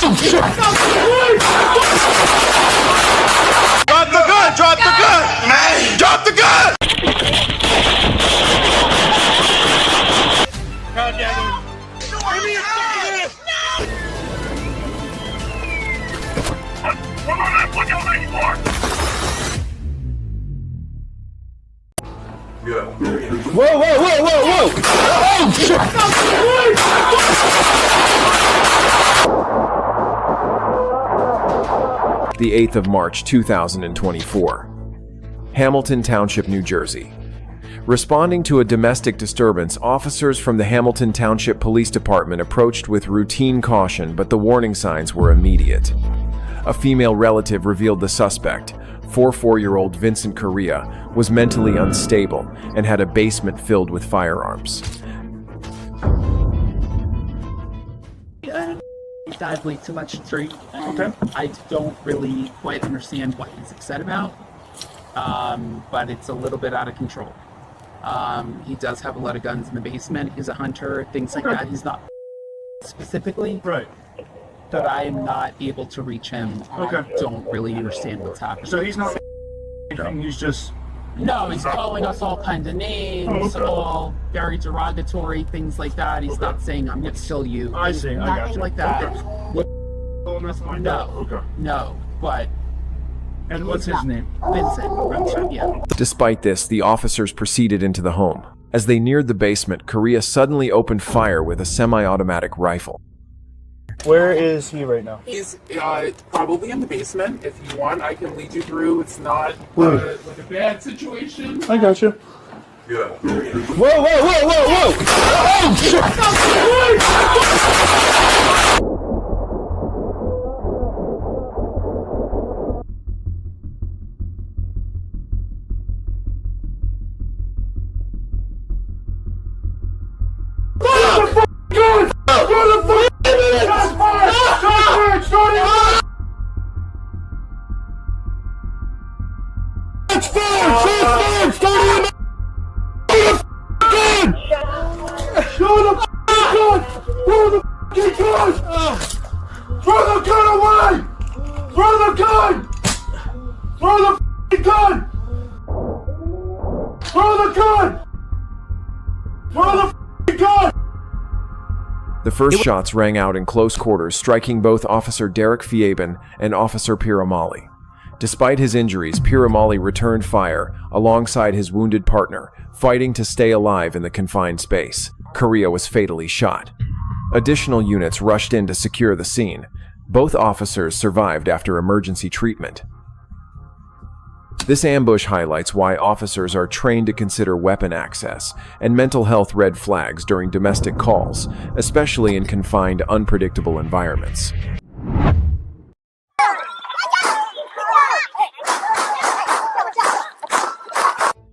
Drop the gun! Drop the gun! Man! Drop the gun! God damn it. Give me a second! What you waiting for? Yeah. Whoa, whoa, whoa, whoa, whoa! Oh, shit! The 8th of March, 2024. Hamilton Township, New Jersey. Responding to a domestic disturbance, officers from the Hamilton Township Police Department approached with routine caution, but the warning signs were immediate. A female relative revealed the suspect, 44-year-old Vincent Correa, was mentally unstable and had a basement filled with firearms. Dive way too much straight. Okay. I don't really quite understand what he's upset about, but it's a little bit out of control. He does have a lot of guns in the basement. He's a hunter, things like that. He's not specifically, Right. but I am not able to reach him. Okay. I don't really understand what's happening. So he's not anything, he's just... No, he's calling us all kinds of names, all very derogatory, things like that. He's not saying, I'm going to kill you. I see, I got Nothing you. like that. No. Okay. No, but... And what's his name? Vincent, yeah. Despite this, the officers proceeded into the home. As they neared the basement, Correa suddenly opened fire with a semi-automatic rifle. Where is he right now? He's probably in the basement. If you want, I can lead you through. It's not like a bad situation. I got you. Yeah. Whoa, whoa, whoa, whoa, whoa! Oh, shit! The first shots rang out in close quarters, striking both Officer Derek Fieben and Officer Piramali. Despite his injuries, Piramali returned fire alongside his wounded partner, fighting to stay alive in the confined space. Correa was fatally shot. Additional units rushed in to secure the scene. Both officers survived after emergency treatment. This ambush highlights why officers are trained to consider weapon access and mental health red flags during domestic calls, especially in confined, unpredictable environments.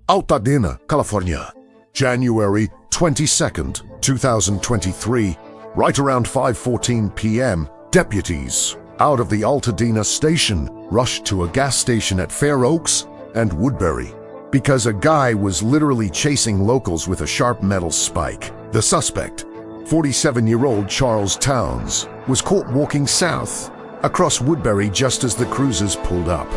Altadena, California, January 22nd, 2023, right around 5:14 p.m., deputies out of the Altadena station rushed to a gas station at Fair Oaks and Woodbury because a guy was literally chasing locals with a sharp metal spike. The suspect, 47-year-old Charles Towns, was caught walking south across Woodbury just as the cruisers pulled up.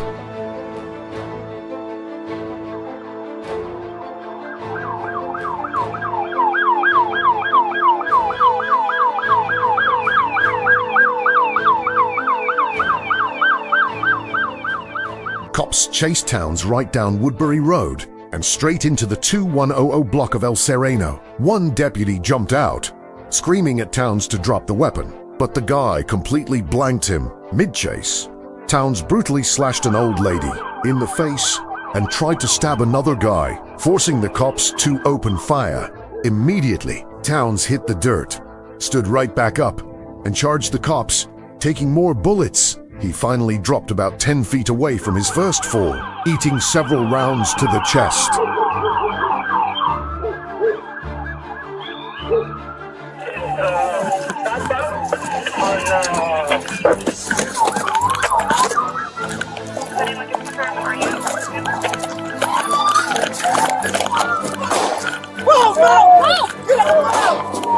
Cops chased Towns right down Woodbury Road and straight into the 2100 block of El Sereno. One deputy jumped out, screaming at Towns to drop the weapon, but the guy completely blanked him mid-chase. Towns brutally slashed an old lady in the face and tried to stab another guy, forcing the cops to open fire. Immediately, Towns hit the dirt, stood right back up, and charged the cops, taking more bullets. He finally dropped about 10 feet away from his first fall, eating several rounds to the chest.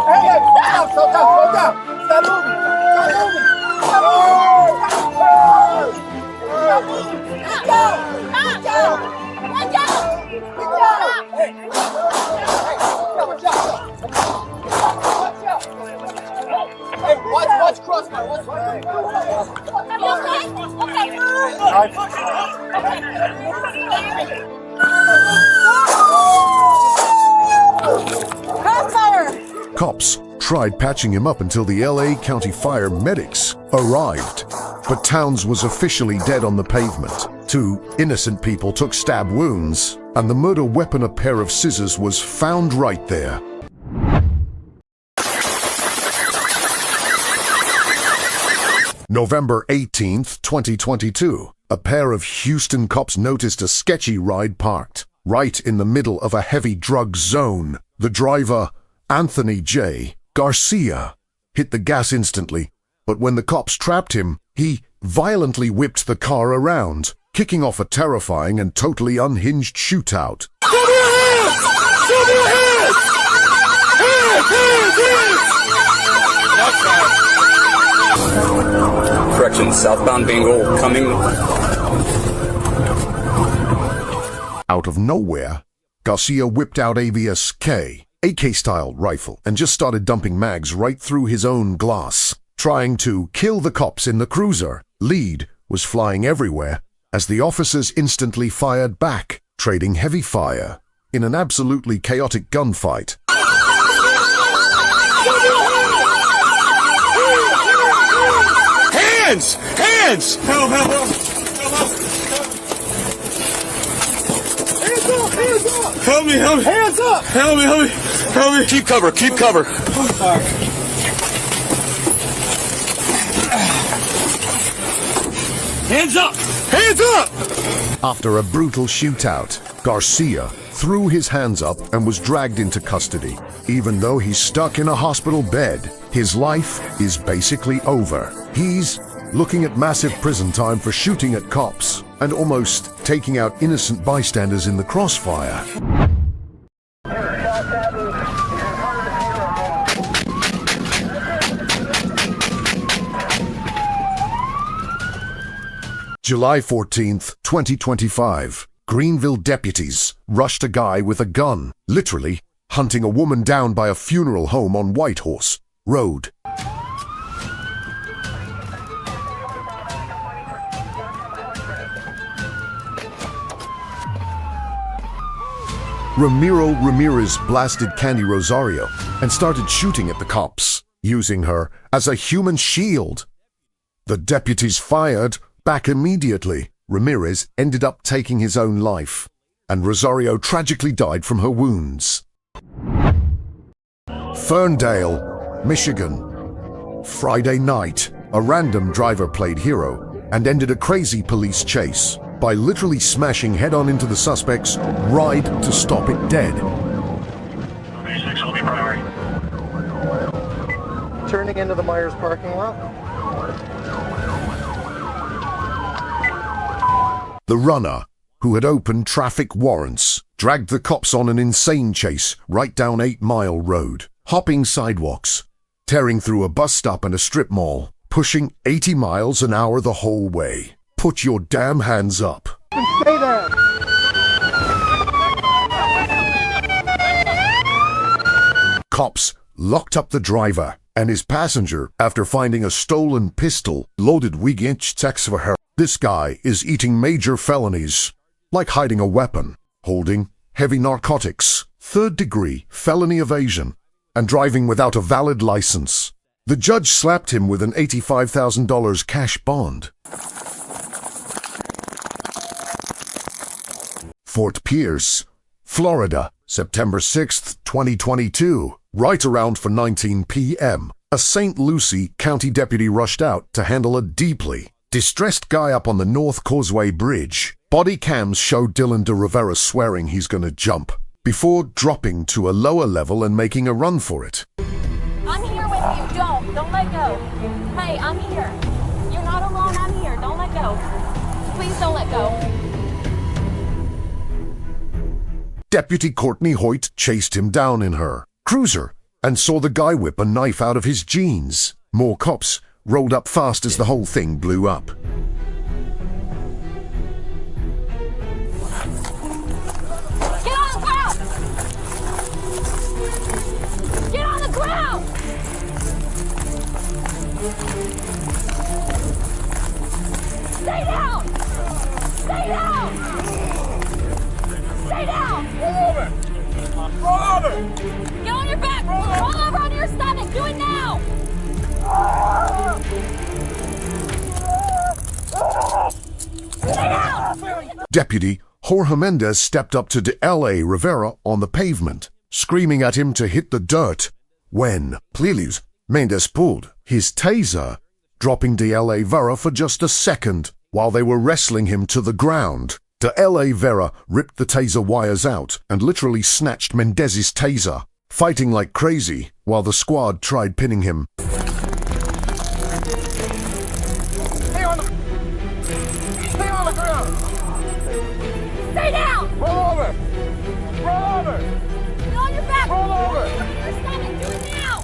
Hey, slow down. Stop moving. Hey, watch crossfire. Watch Crossfire! Cops tried patching him up until the LA County Fire medics arrived. But Towns was officially dead on the pavement. 2 innocent people took stab wounds, and the murder weapon, a pair of scissors, was found right there. November 18th, 2022. A pair of Houston cops noticed a sketchy ride parked right in the middle of a heavy drug zone. The driver, Anthony J. Garcia, hit the gas instantly, but when the cops trapped him, he violently whipped the car around, kicking off a terrifying and totally unhinged shootout. Correction, southbound Bengal coming. Out of nowhere, Garcia whipped out AVS-K, AK-style rifle, and just started dumping mags right through his own glass, trying to kill the cops in the cruiser. Lead was flying everywhere as the officers instantly fired back, trading heavy fire in an absolutely chaotic gunfight. Hands! Hands! Help, help, help! Hands up! Hands up! Help me, help me! Hands up! Help me, help me! Help me! Keep cover, keep cover! Hands up! Hands up! After a brutal shootout, Garcia threw his hands up and was dragged into custody. Even though he's stuck in a hospital bed, his life is basically over. He's looking at massive prison time for shooting at cops and almost taking out innocent bystanders in the crossfire. July 14th, 2025. Greenville deputies rushed a guy with a gun, literally hunting a woman down by a funeral home on Whitehorse Road. Ramiro Ramirez blasted Candy Rosario and started shooting at the cops, using her as a human shield. The deputies fired back immediately. Ramirez ended up taking his own life, and Rosario tragically died from her wounds. Ferndale, Michigan. Friday night, a random driver played hero and ended a crazy police chase by literally smashing head-on into the suspect's ride to stop it dead. turning into the Myers parking lot. The runner, who had opened traffic warrants, dragged the cops on an insane chase right down 8 Mile Road, hopping sidewalks, tearing through a bus stop and a strip mall, pushing 80 miles an hour the whole way. Put your damn hands up. Stay there! Cops locked up the driver and his passenger after finding a stolen pistol loaded with inch for her. This guy is eating major felonies, like hiding a weapon, holding heavy narcotics, 3rd-degree felony evasion, and driving without a valid license. The judge slapped him with an $85,000 cash bond. Fort Pierce, Florida, September 6th, 2022. Right around 4:19 p.m., a St. Lucie County deputy rushed out to handle a deeply distressed guy up on the North Causeway Bridge. Body cams showed Dylan De Rivera swearing he's gonna jump, before dropping to a lower level and making a run for it. I'm here with you. Don't let go. Hey, I'm here. You're not alone. I'm here. Don't let go. Please don't let go. Deputy Courtney Hoyt chased him down in her cruiser and saw the guy whip a knife out of his jeans. More cops rolled up fast as the whole thing blew up. Get on the ground! Get on the ground! Deputy Jorge Mendez stepped up to de L.A. Rivera on the pavement, screaming at him to hit the dirt, when, clearly, Mendez pulled his taser, dropping de L.A. Vera for just a second while they were wrestling him to the ground. De L.A. Vera ripped the taser wires out and literally snatched Mendez's taser, fighting like crazy while the squad tried pinning him. Stay on the ground. Stay down! Roll over. Roll over. Get on your back! Roll over. You're standing. Do it now!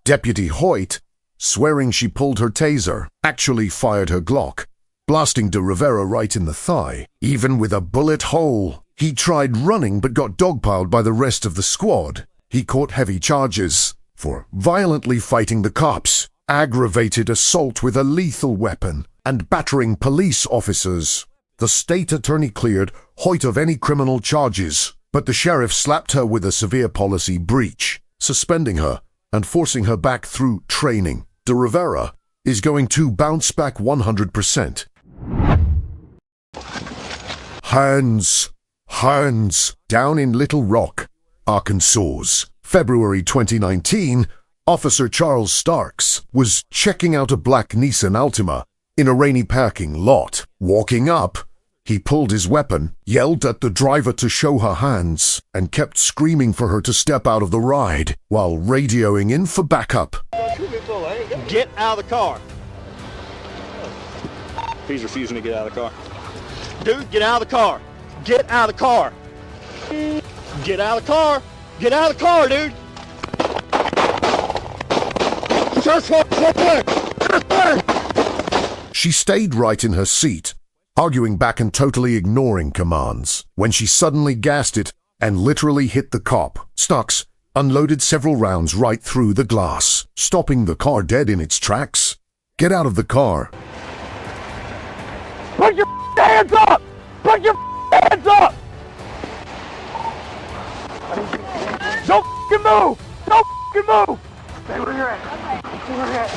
Deputy Hoyt, swearing she pulled her taser, actually fired her Glock, blasting de Rivera right in the thigh, even with a bullet hole. He tried running but got dogpiled by the rest of the squad. He caught heavy charges for violently fighting the cops, aggravated assault with a lethal weapon, and battering police officers. The state attorney cleared Hoyt of any criminal charges, but the sheriff slapped her with a severe policy breach, suspending her and forcing her back through training. De Rivera is going to bounce back 100%. Hands down in Little Rock, Arkansas. February 2019, Officer Charles Starks was checking out a black Nissan Altima in a rainy parking lot. Walking up, he pulled his weapon, yelled at the driver to show her hands, and kept screaming for her to step out of the ride while radioing in for backup. Get out of the car. He's refusing to get out of the car. Dude, get out of the car. Get out of the car. Get out of the car. Get out of the car, dude. She stayed right in her seat, arguing back and totally ignoring commands, when she suddenly gassed it and literally hit the cop. Starks unloaded several rounds right through the glass, stopping the car dead in its tracks. Get out of the car. Put your hands up! Put your hands up! Don't f***ing move! Don't f***ing move! Stay where you're at. Stay where you're at.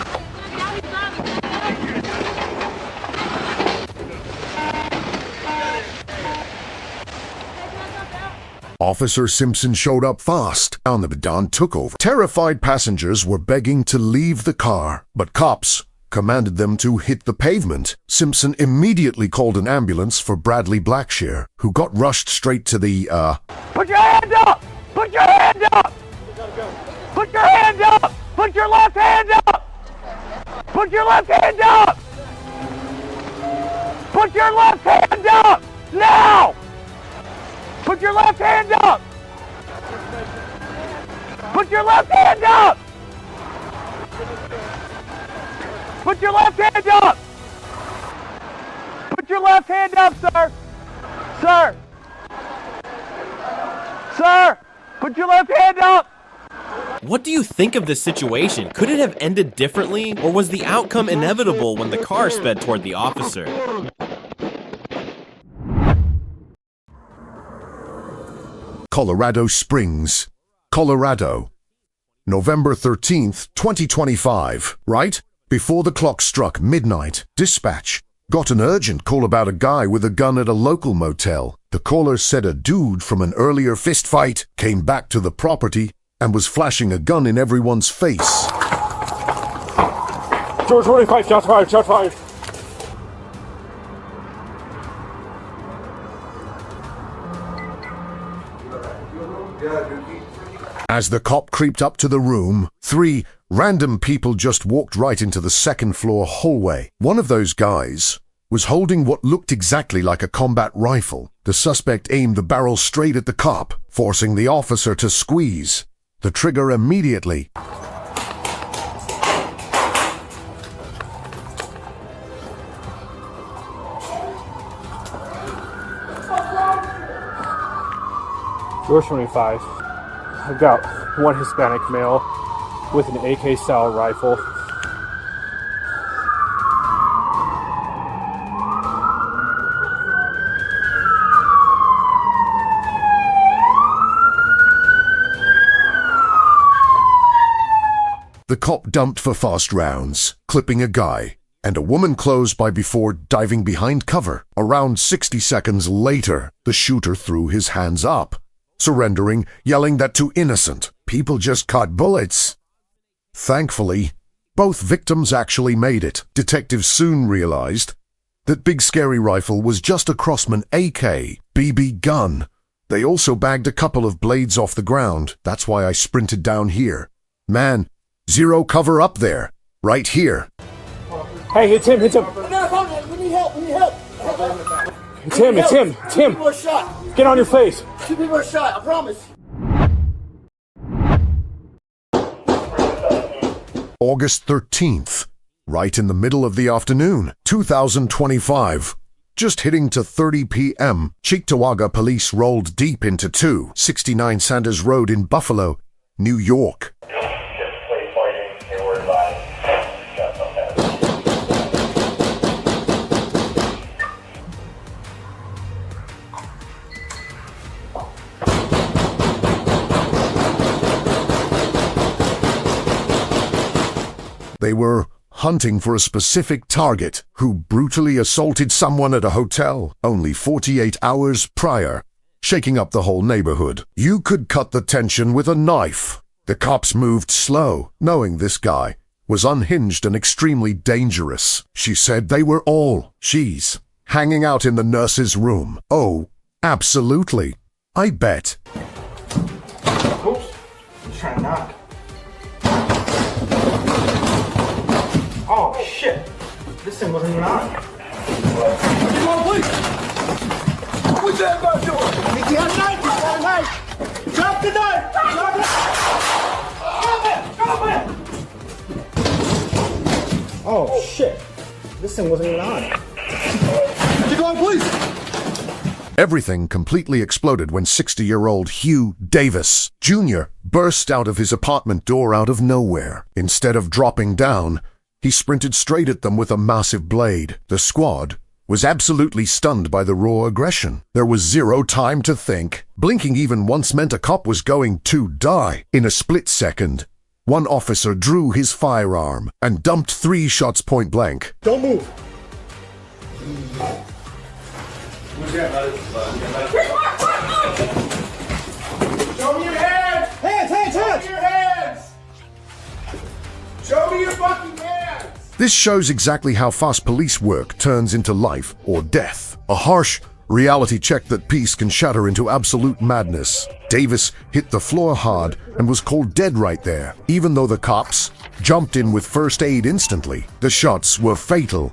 Officer Simpson showed up fast, and the baton took over. Terrified passengers were begging to leave the car, but cops commanded them to hit the pavement. Simpson immediately called an ambulance for Bradley Blackshear, who got rushed straight to the, Put your hand up! Put your hand up! Put your hand up! Put your left hand up! Put your left hand up! Put your left hand up! Now! Put your left hand up! Put your left hand up! Put your left hand up! Put your left hand up, sir! Sir! Sir! Put your left hand up! What do you think of this situation? Could it have ended differently, or was the outcome inevitable when the car sped toward the officer? Colorado Springs, Colorado. November 13th, 2025, right before the clock struck midnight. Dispatch got an urgent call about a guy with a gun at a local motel. The caller said a dude from an earlier fistfight came back to the property and was flashing a gun in everyone's face. George 25, shots fired, shots fired. As the cop creeped up to the room, 3 random people just walked right into the second-floor hallway. One of those guys was holding what looked exactly like a combat rifle. The suspect aimed the barrel straight at the cop, forcing the officer to squeeze the trigger immediately. George 25. I've got one Hispanic male with an AK-style rifle. the cop dumped for fast rounds, clipping a guy, and a woman close by before diving behind cover. Around 60 seconds later, the shooter threw his hands up, surrendering, yelling that too innocent. People just caught bullets. Thankfully, both victims actually made it. Detectives soon realized that Big Scary Rifle was just a Crossman AK BB gun. They also bagged a couple of blades off the ground. That's why I sprinted down here. Man, zero cover up there. Right here. Hey, it's him, it's him. We need help, we need help. It's him, it's him, it's him. People are shot. Get on your face. 2 people are shot, I promise. August 13th, right in the middle of the afternoon, 2025. Just hitting to 30 p.m., Cheektowaga police rolled deep into 269 Sanders Road in Buffalo, New York. They were hunting for a specific target who brutally assaulted someone at a hotel only 48 hours prior, shaking up the whole neighborhood. You could cut the tension with a knife. The cops moved slow, knowing this guy was unhinged and extremely dangerous. She said they were all she's hanging out in the nurse's room. Oh, absolutely. I bet. Oops. He's trying to knock. Oh, shit. This thing wasn't even on. Come on, please. What's that about doing? He has a knife. He's got a knife. Drop the knife. Drop it. Drop it. Oh, shit. This thing wasn't even on. Where'd you go, please? Everything completely exploded when 60-year-old Hugh Davis, Jr. burst out of his apartment door out of nowhere. Instead of dropping down, he sprinted straight at them with a massive blade. The squad was absolutely stunned by the raw aggression. There was zero time to think. Blinking even once meant a cop was going to die. In a split second, one officer drew his firearm and dumped 3 shots point blank. Don't move. Show me your hands. Hands. Show me your hands. Show me your fucking hands. This shows exactly how fast police work turns into life or death. A harsh reality check that peace can shatter into absolute madness. Davis hit the floor hard and was called dead right there. Even though the cops jumped in with first aid instantly, the shots were fatal.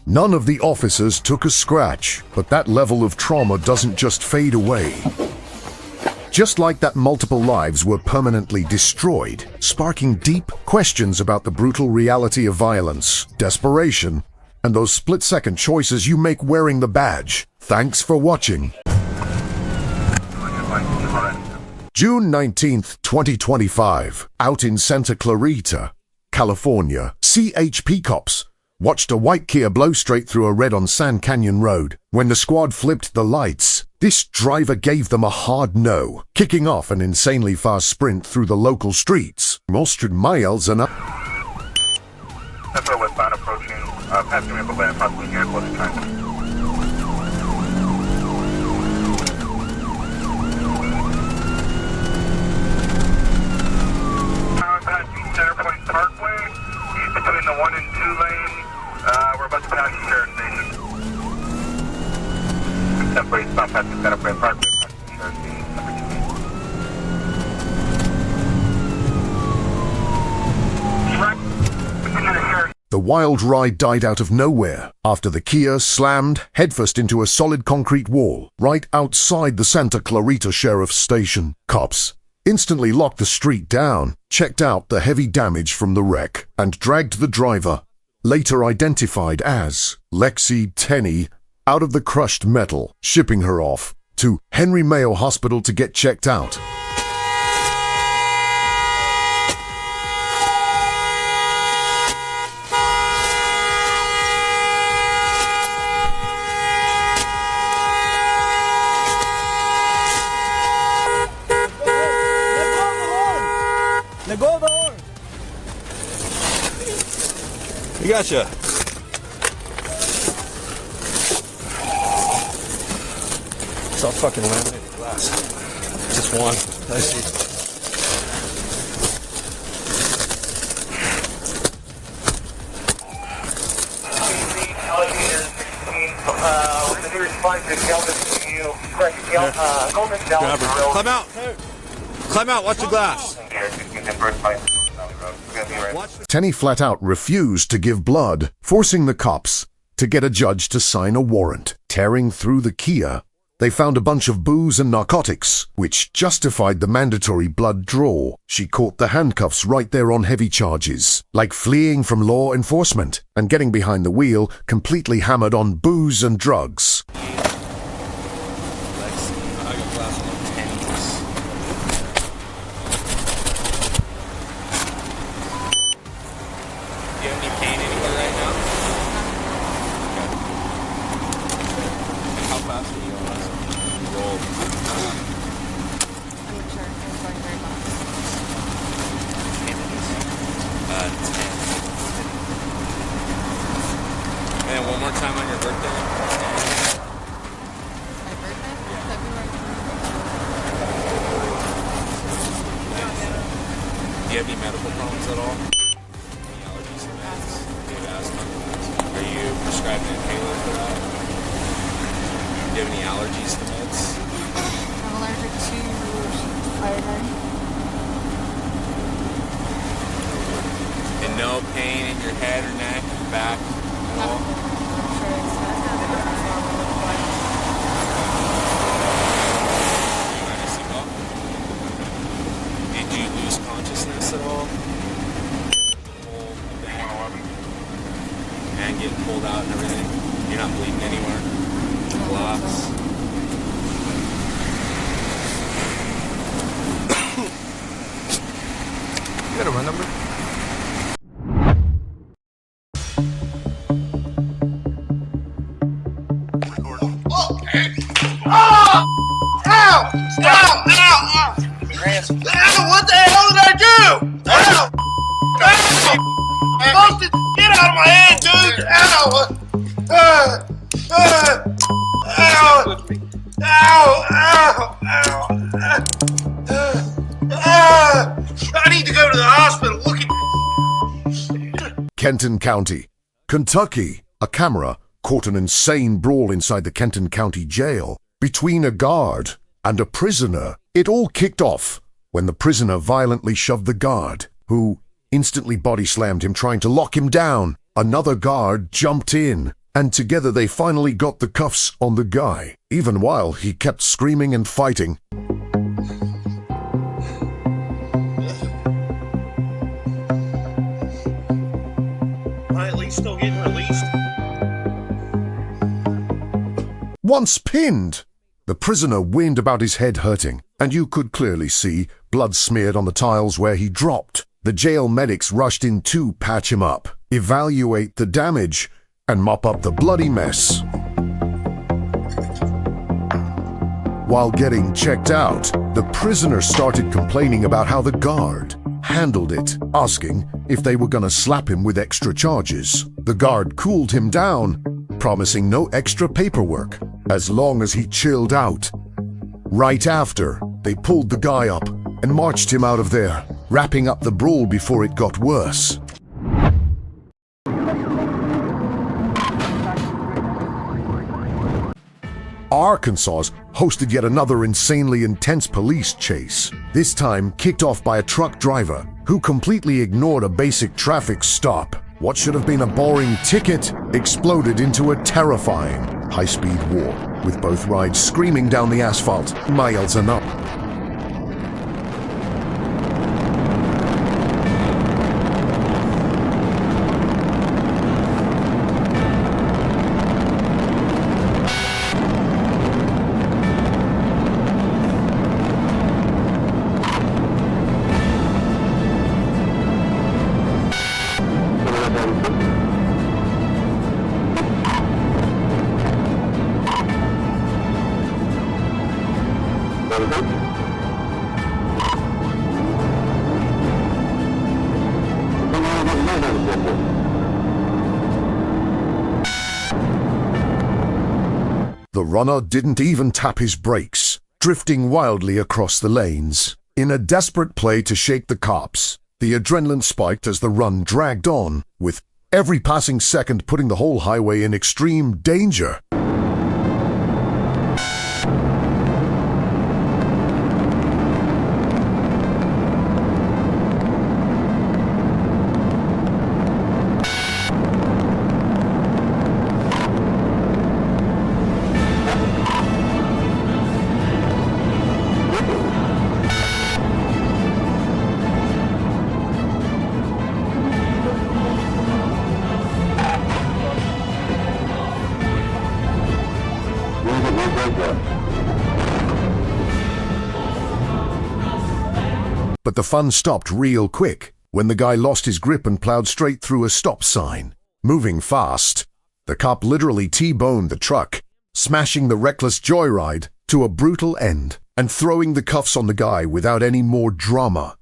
None of the officers took a scratch, but that level of trauma doesn't just fade away. Just like that, multiple lives were permanently destroyed, sparking deep questions about the brutal reality of violence, desperation, and those split-second choices you make wearing the badge. Thanks for watching. June 19th, 2025. Out in Santa Clarita, California, CHP cops watched a white Kia blow straight through a red on Sand Canyon Road. When the squad flipped the lights, this driver gave them a hard no, kicking off an insanely fast sprint through the local streets. Mustard miles and up. That's our westbound approaching, passing me up a lane, possibly near close to time. Center Point Parkway, east between the 1 and 2 lanes. We're about to pass the Sheriff Station. Temporary stop at the Center Point Parkway, past the Sheriff Station, number 2 lane. Right, continue the Sheriff. The wild ride died out of nowhere after the Kia slammed headfirst into a solid concrete wall right outside the Santa Clarita Sheriff's Station. Cops instantly locked the street down, checked out the heavy damage from the wreck, and dragged the driver, later identified as Lexi Tenney, out of the crushed metal, shipping her off to Henry Mayo Hospital to get checked out. We got you. It's all fucking laminated glass. Just one. I see. Climb out. Climb out. Watch the glass. Tenny flat out refused to give blood, forcing the cops to get a judge to sign a warrant. Tearing through the Kia, they found a bunch of booze and narcotics, which justified the mandatory blood draw. She caught the handcuffs right there on heavy charges, like fleeing from law enforcement and getting behind the wheel, completely hammered on booze and drugs. And one more time on your birthday. My birthday? February. Do you have any medical problems at all? Any allergies to meds? Do you have asthma? Are you prescribed an inhaler for that? Do you have any allergies to meds? I'm allergic to iodine. And no pain in your head or neck, back at all? Did you lose consciousness at all? And getting pulled out and everything? You're not bleeding anywhere? Blocks? You got a run number? What the hell did I do? Ow! Busted! Get out of my hand, dude! Ow! Ow! Ow! I need to go to the hospital. Look at Kenton County, Kentucky. A camera caught an insane brawl inside the Kenton County Jail between a guard and a prisoner. It all kicked off when the prisoner violently shoved the guard, who instantly body slammed him, trying to lock him down. Another guard jumped in, and together they finally got the cuffs on the guy, even while he kept screaming and fighting. Am I at least still getting released? Once pinned, the prisoner whined about his head hurting, and you could clearly see blood smeared on the tiles where he dropped. The jail medics rushed in to patch him up, evaluate the damage, and mop up the bloody mess. While getting checked out, the prisoner started complaining about how the guard handled it, asking if they were gonna slap him with extra charges. The guard cooled him down, promising no extra paperwork as long as he chilled out. Right after, they pulled the guy up and marched him out of there, wrapping up the brawl before it got worse. Arkansas hosted yet another insanely intense police chase, this time kicked off by a truck driver who completely ignored a basic traffic stop. What should have been a boring ticket exploded into a terrifying high-speed war, with both rides screaming down the asphalt, miles and up. runner didn't even tap his brakes, drifting wildly across the lanes. In a desperate play to shake the cops, the adrenaline spiked as the run dragged on, with every passing second putting the whole highway in extreme danger. But the fun stopped real quick when the guy lost his grip and plowed straight through a stop sign. Moving fast, the cop literally T-boned the truck, smashing the reckless joyride to a brutal end and throwing the cuffs on the guy without any more drama.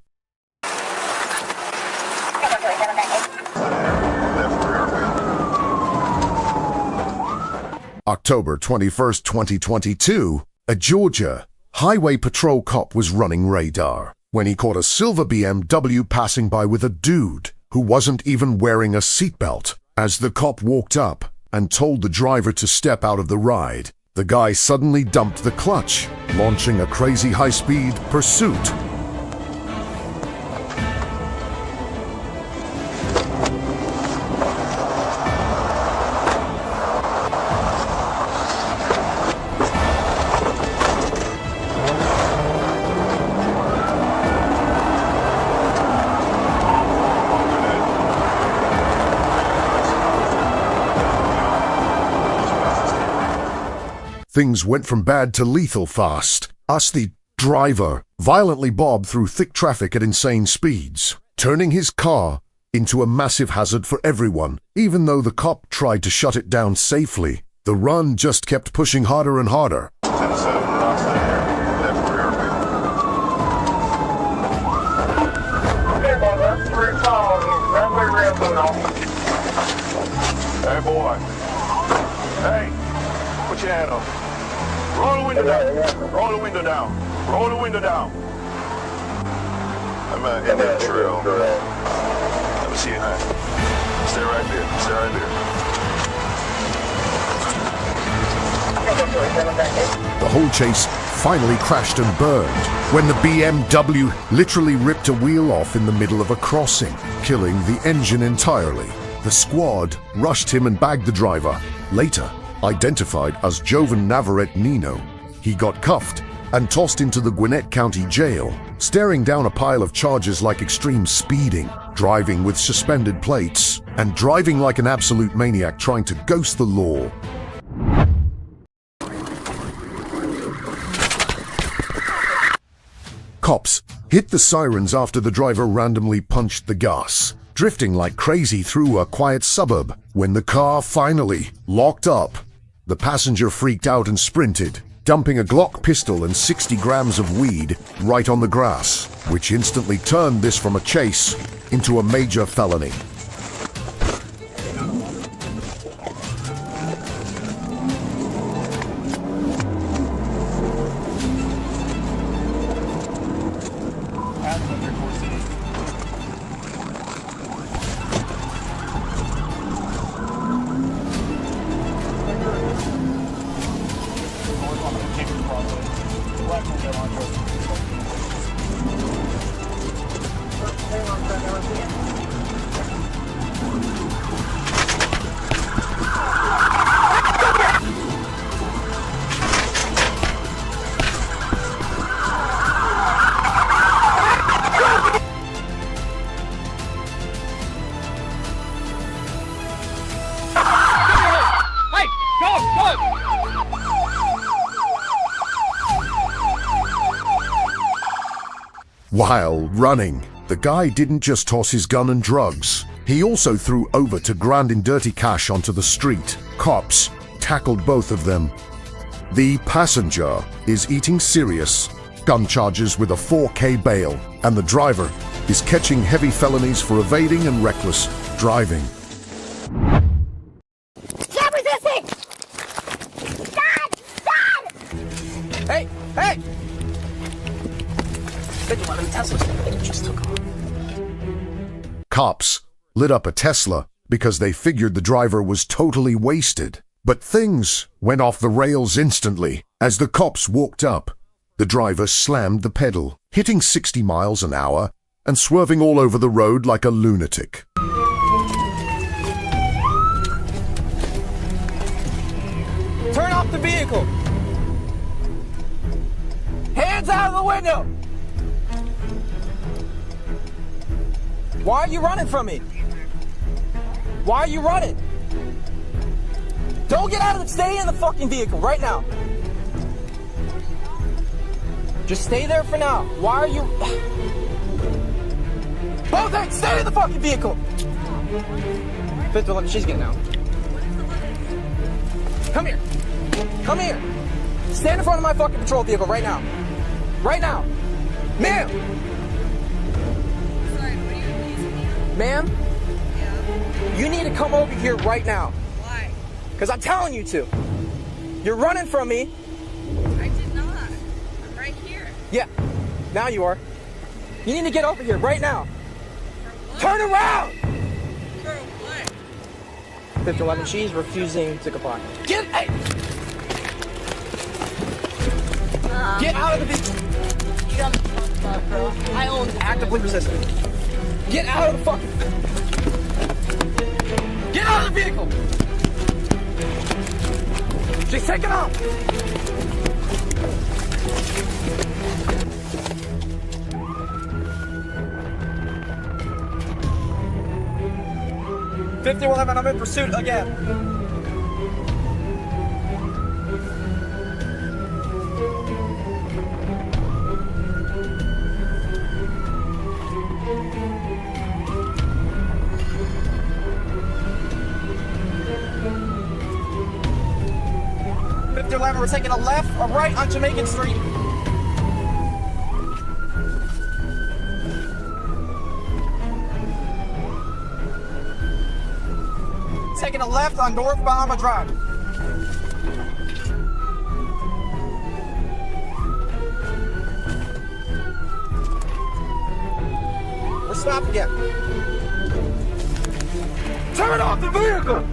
October 21st, 2022, a Georgia highway patrol cop was running radar when he caught a silver BMW passing by with a dude who wasn't even wearing a seatbelt. As the cop walked up and told the driver to step out of the ride, the guy suddenly dumped the clutch, launching a crazy high-speed pursuit. Things went from bad to lethal fast. As the driver violently bobbed through thick traffic at insane speeds, turning his car into a massive hazard for everyone. Even though the cop tried to shut it down safely, the run just kept pushing harder and harder. Hey, boy. Hey, put your hand up. Roll the window down. Roll the window down. Roll the window down. I'm in that trail. Let me see your hand. Stay right there. Stay right there. The whole chase finally crashed and burned when the BMW literally ripped a wheel off in the middle of a crossing, killing the engine entirely. The squad rushed him and bagged the driver, later identified as Jovan Navarrete Nino. He got cuffed and tossed into the Gwinnett County Jail, staring down a pile of charges like extreme speeding, driving with suspended plates, and driving like an absolute maniac trying to ghost the law. Cops hit the sirens after the driver randomly punched the gas, drifting like crazy through a quiet suburb. When the car finally locked up, the passenger freaked out and sprinted, dumping a Glock pistol and 60 grams of weed right on the grass, which instantly turned this from a chase into a major felony. While running, the guy didn't just toss his gun and drugs. He also threw over $2 grand in dirty cash onto the street. Cops tackled both of them. The passenger is eating serious gun charges with a $4,000 bail, and the driver is catching heavy felonies for evading and reckless driving. Stop resisting! Stop! Cops lit up a Tesla because they figured the driver was totally wasted. But things went off the rails instantly. As the cops walked up, the driver slammed the pedal, hitting 60 miles an hour and swerving all over the road like a lunatic. Turn off the vehicle. Hands out of the window. Why are you running from me? Why are you running? Don't get out of it. Stay in the fucking vehicle right now. Just stay there for now. Why are you... Both hands, stay in the fucking vehicle. 5th, she's getting out. Come here. Come here. Stand in front of my fucking patrol vehicle right now. Right now. Ma'am. Sorry, what are you accusing me of? Ma'am, Yeah. you need to come over here right now. Why? Because I'm telling you to. You're running from me. I did not. I'm right here. Yeah, now you are. You need to get over here right now. For what? Turn around! For what? 5th, 11, she's refusing to comply. Get out of the vehicle. You got the fuck up, bro. I own Actively resisting. Get out of the fucking... Get out of the vehicle! She's taking off! $50-11, I'm in pursuit again. We're taking a left or right on Jamaican Street. Taking a left on North Bahama Drive. We're stopped again. Turn off the vehicle!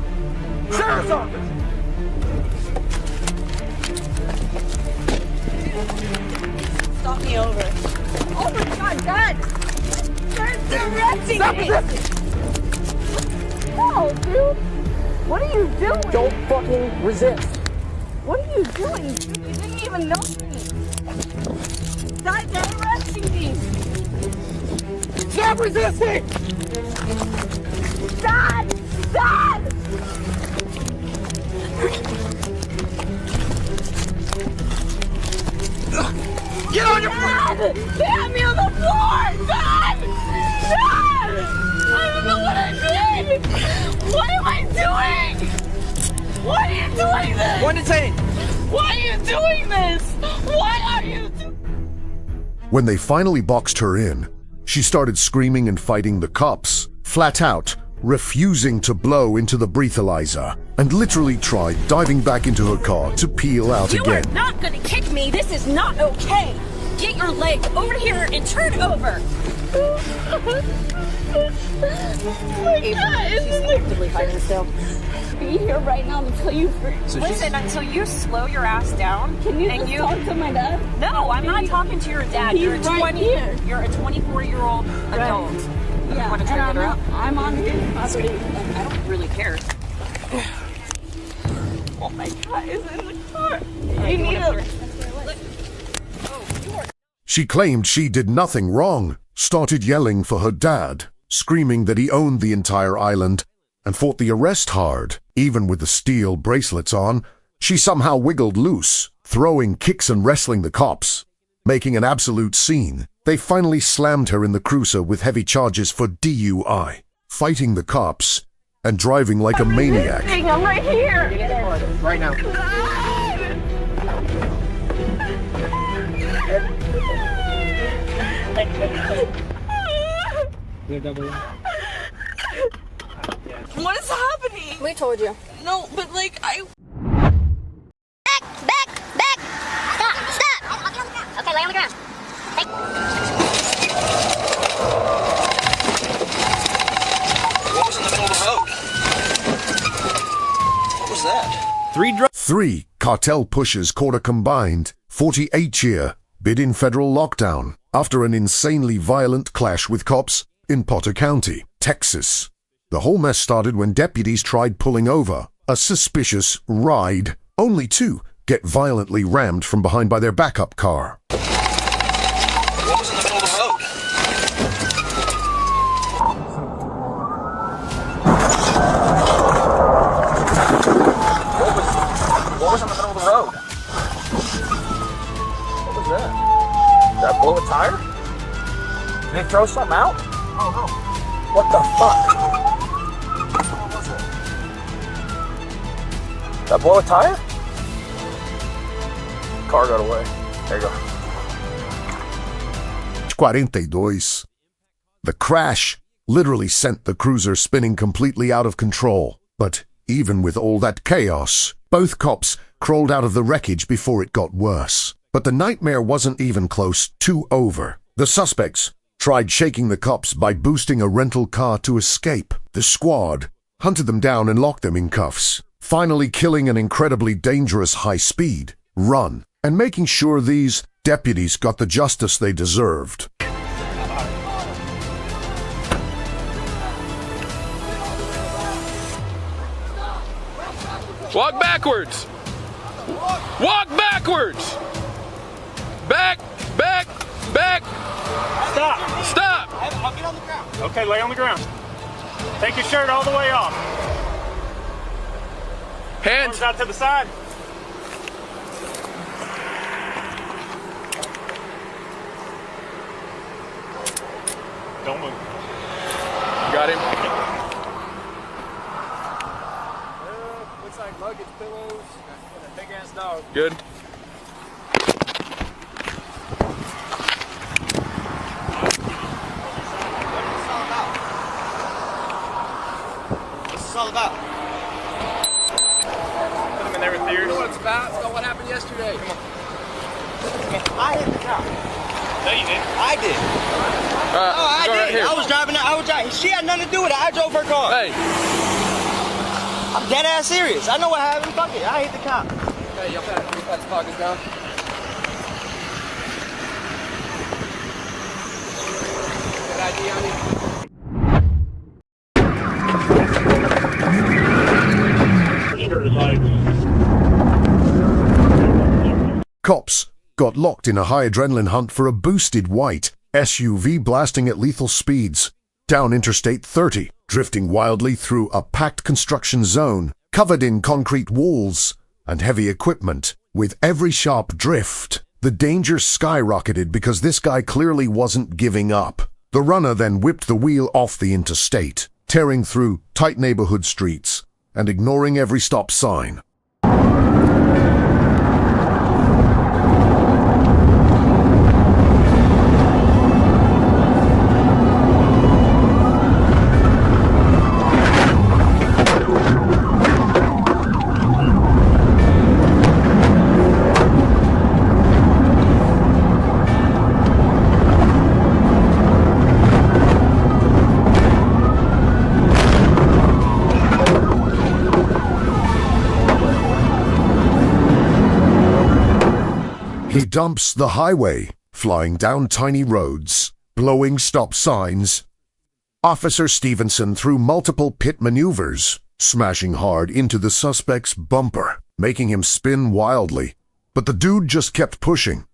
Sheriff's office! Stop me over. Oh my god, Dad! They're arresting me! No, dude! What are you doing? Don't fucking resist. What are you doing? You didn't even know me. Dad, they're arresting me! Stop resisting! Dad! Dad! Get on your Dad! They have me on the floor! Dad! Dad! I don't know what I did! What am I doing? Why are you doing this? One detained. Why are you doing this? Why are you doing... When they finally boxed her in, she started screaming and fighting the cops, flat out, refusing to blow into the breathalyzer, and literally tried diving back into her car to peel out You again. are not gonna kick me! This is not okay! Get your leg over here and turn over! Actively hiding still. Be here right now until you listen, until you slow your ass down. Can you just talk to my dad? No, I'm not talking to your dad. You're a 24-year-old adult. Yeah, Want to try to get her out? I'm on his property. I don't really care. Oh my god, it's in the car. I need him. She claimed she did nothing wrong, started yelling for her dad, screaming that he owned the entire island, and fought the arrest hard. Even with the steel bracelets on, she somehow wiggled loose, throwing kicks and wrestling the cops, making an absolute scene. They finally slammed her in the cruiser with heavy charges for DUI, fighting the cops, and driving like a maniac. I'm right here. Get in the car right now. What is happening? We told you. No, but like Back! Stop! Okay, lay on the ground. Three cartel pushers caught a combined 48-year bid in federal lockdown after an insanely violent clash with cops in Potter County, Texas. The whole mess started when deputies tried pulling over a suspicious ride, only to get violently rammed from behind by their backup car. What was in the middle of the road? What was in the middle of the road? What was that? Did that blow a tire? Did they throw something out? Oh no. What the fuck? What was it? Did that blow a tire? Car got away. There you go. 42. The crash literally sent the cruiser spinning completely out of control. But even with all that chaos, both cops crawled out of the wreckage before it got worse. But the nightmare wasn't even close to over. The suspects tried shaking the cops by boosting a rental car to escape. The squad hunted them down and locked them in cuffs, finally killing an incredibly dangerous high-speed run and making sure these deputies got the justice they deserved. Walk backwards! Walk backwards! Back, back, back! Stop! Stop! I'll get on the ground. Okay, lay on the ground. Take your shirt all the way off. Hands out to the side. Don't move. Got him. Looks like luggage, pillows, and a big ass dog. Good. What's this all about? Put them in there with ears. You know what it's about? It's about what happened yesterday. Come on. I hit the cop. No, you didn't. I did. I did. Right, I was driving. She had nothing to do with it. I drove her car. Hey. I'm dead ass serious. I know what happened. Fuck it. I hit the cop. Hey, y'all got to the pockets down. Good idea on you. Cops got locked in a high adrenaline hunt for a boosted white SUV blasting at lethal speeds down Interstate 30, drifting wildly through a packed construction zone covered in concrete walls and heavy equipment. With every sharp drift, the danger skyrocketed because this guy clearly wasn't giving up. The runner then whipped the wheel off the interstate, tearing through tight neighborhood streets and ignoring every stop sign. He dumps the highway, flying down tiny roads, blowing stop signs. Officer Stevenson threw multiple pit maneuvers, smashing hard into the suspect's bumper, making him spin wildly. But the dude just kept pushing.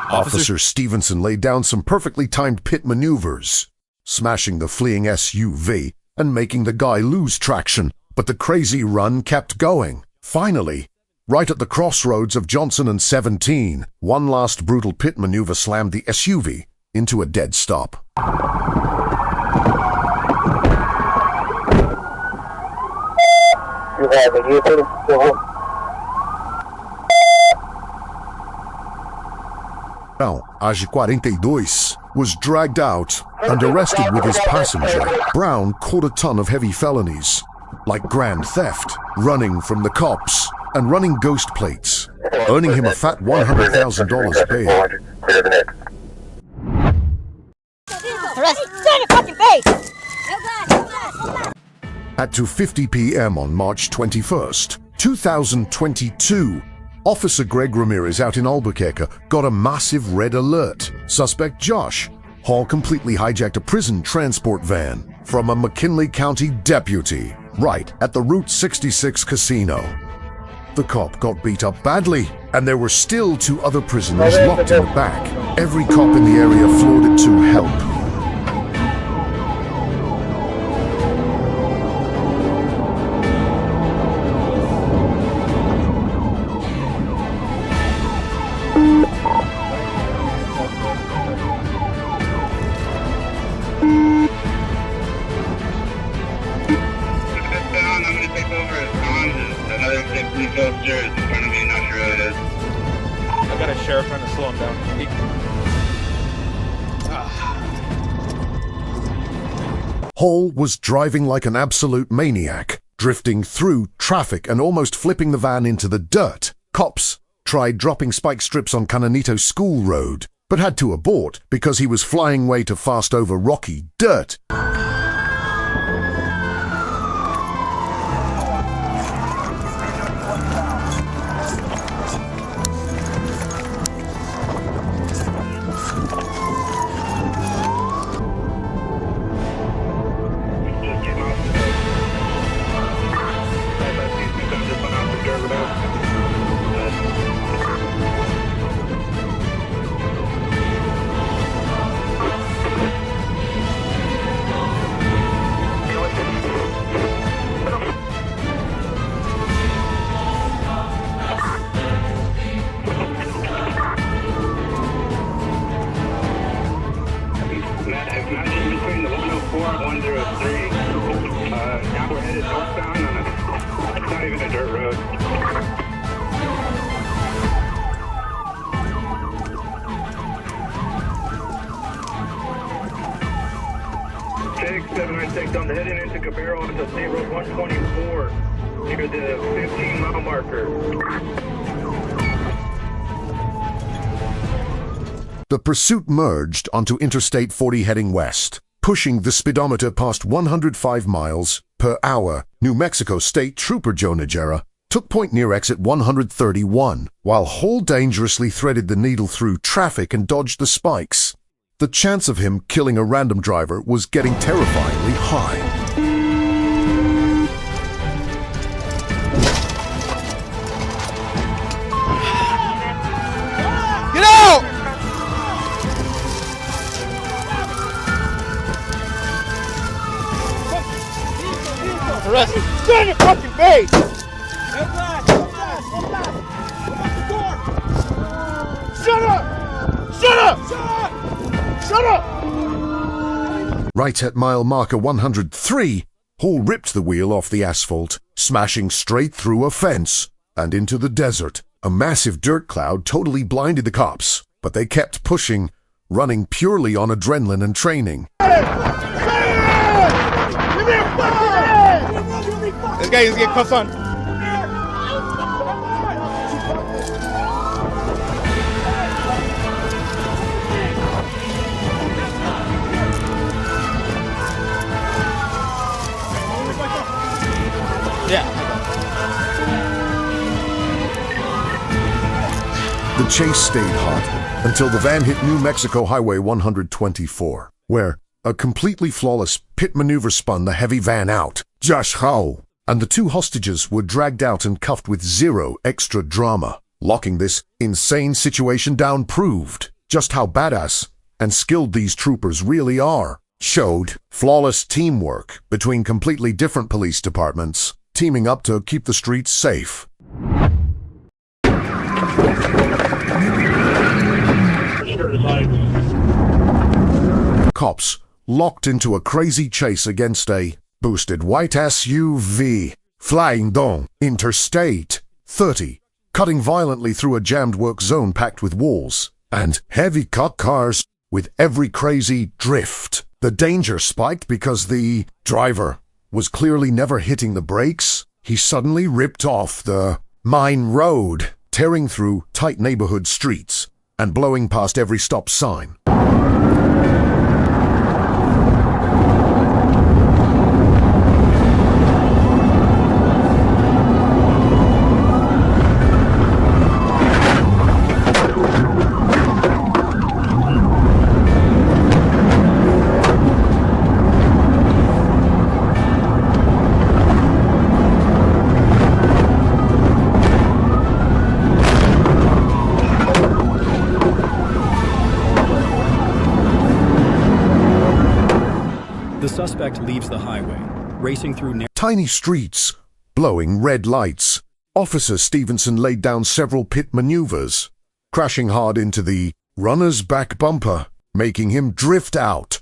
Officer Stevenson laid down some perfectly timed pit maneuvers, smashing the fleeing SUV and making the guy lose traction, but the crazy run kept going. Finally, right at the crossroads of Johnson and 17, one last brutal pit maneuver slammed the SUV into a dead stop. You have a vehicle. Now, AG-42 was dragged out and arrested with his passenger. Brown caught a ton of heavy felonies, like grand theft, running from the cops, and running ghost plates, earning him a fat $100,000 bail. Stand your fucking face! At 2:50 p.m. on March 21st, 2022, Officer Greg Ramirez out in Albuquerque got a massive red alert. Suspect Josh Hall completely hijacked a prison transport van from a McKinley County deputy right at the Route 66 casino. The cop got beat up badly, and there were still 2 other prisoners locked in the back. Every cop in the area floated to help. I got a sheriff trying to slow him down. Hall was driving like an absolute maniac, drifting through traffic and almost flipping the van into the dirt. Cops tried dropping spike strips on Cananito School Road, but had to abort because he was flying way too fast over rocky dirt. On the heading into Cabero onto State Road 124 near the 15-mile marker. The pursuit merged onto Interstate 40 heading west, pushing the speedometer past 105 miles per hour. New Mexico State Trooper Joe Najera took point near exit 131, while Hall dangerously threaded the needle through traffic and dodged the spikes. The chance of him killing a random driver was getting terrifyingly high. Get out! Arrest! Stand your fucking face! Shut up! Shut up! Shut up! Right at mile marker 103, Hall ripped the wheel off the asphalt, smashing straight through a fence and into the desert. A massive dirt cloud totally blinded the cops, but they kept pushing, running purely on adrenaline and training. This guy is getting cuffed on. The chase stayed hot until the van hit New Mexico Highway 124, where a completely flawless pit maneuver spun the heavy van out. Josh Hall and the 2 hostages were dragged out and cuffed with 0 extra drama. Locking this insane situation down proved just how badass and skilled these troopers really are. Showed flawless teamwork between completely different police departments, teaming up to keep the streets safe. Cops locked into a crazy chase against a boosted white SUV flying down Interstate 30, cutting violently through a jammed work zone packed with walls and heavy cut cars with every crazy drift. The danger spiked because the driver was clearly never hitting the brakes. He suddenly ripped off the main road, tearing through tight neighborhood streets and blowing past every stop sign. The suspect leaves the highway, racing through tiny streets, blowing red lights. Officer Stevenson laid down several pit maneuvers, crashing hard into the runner's back bumper, making him drift out.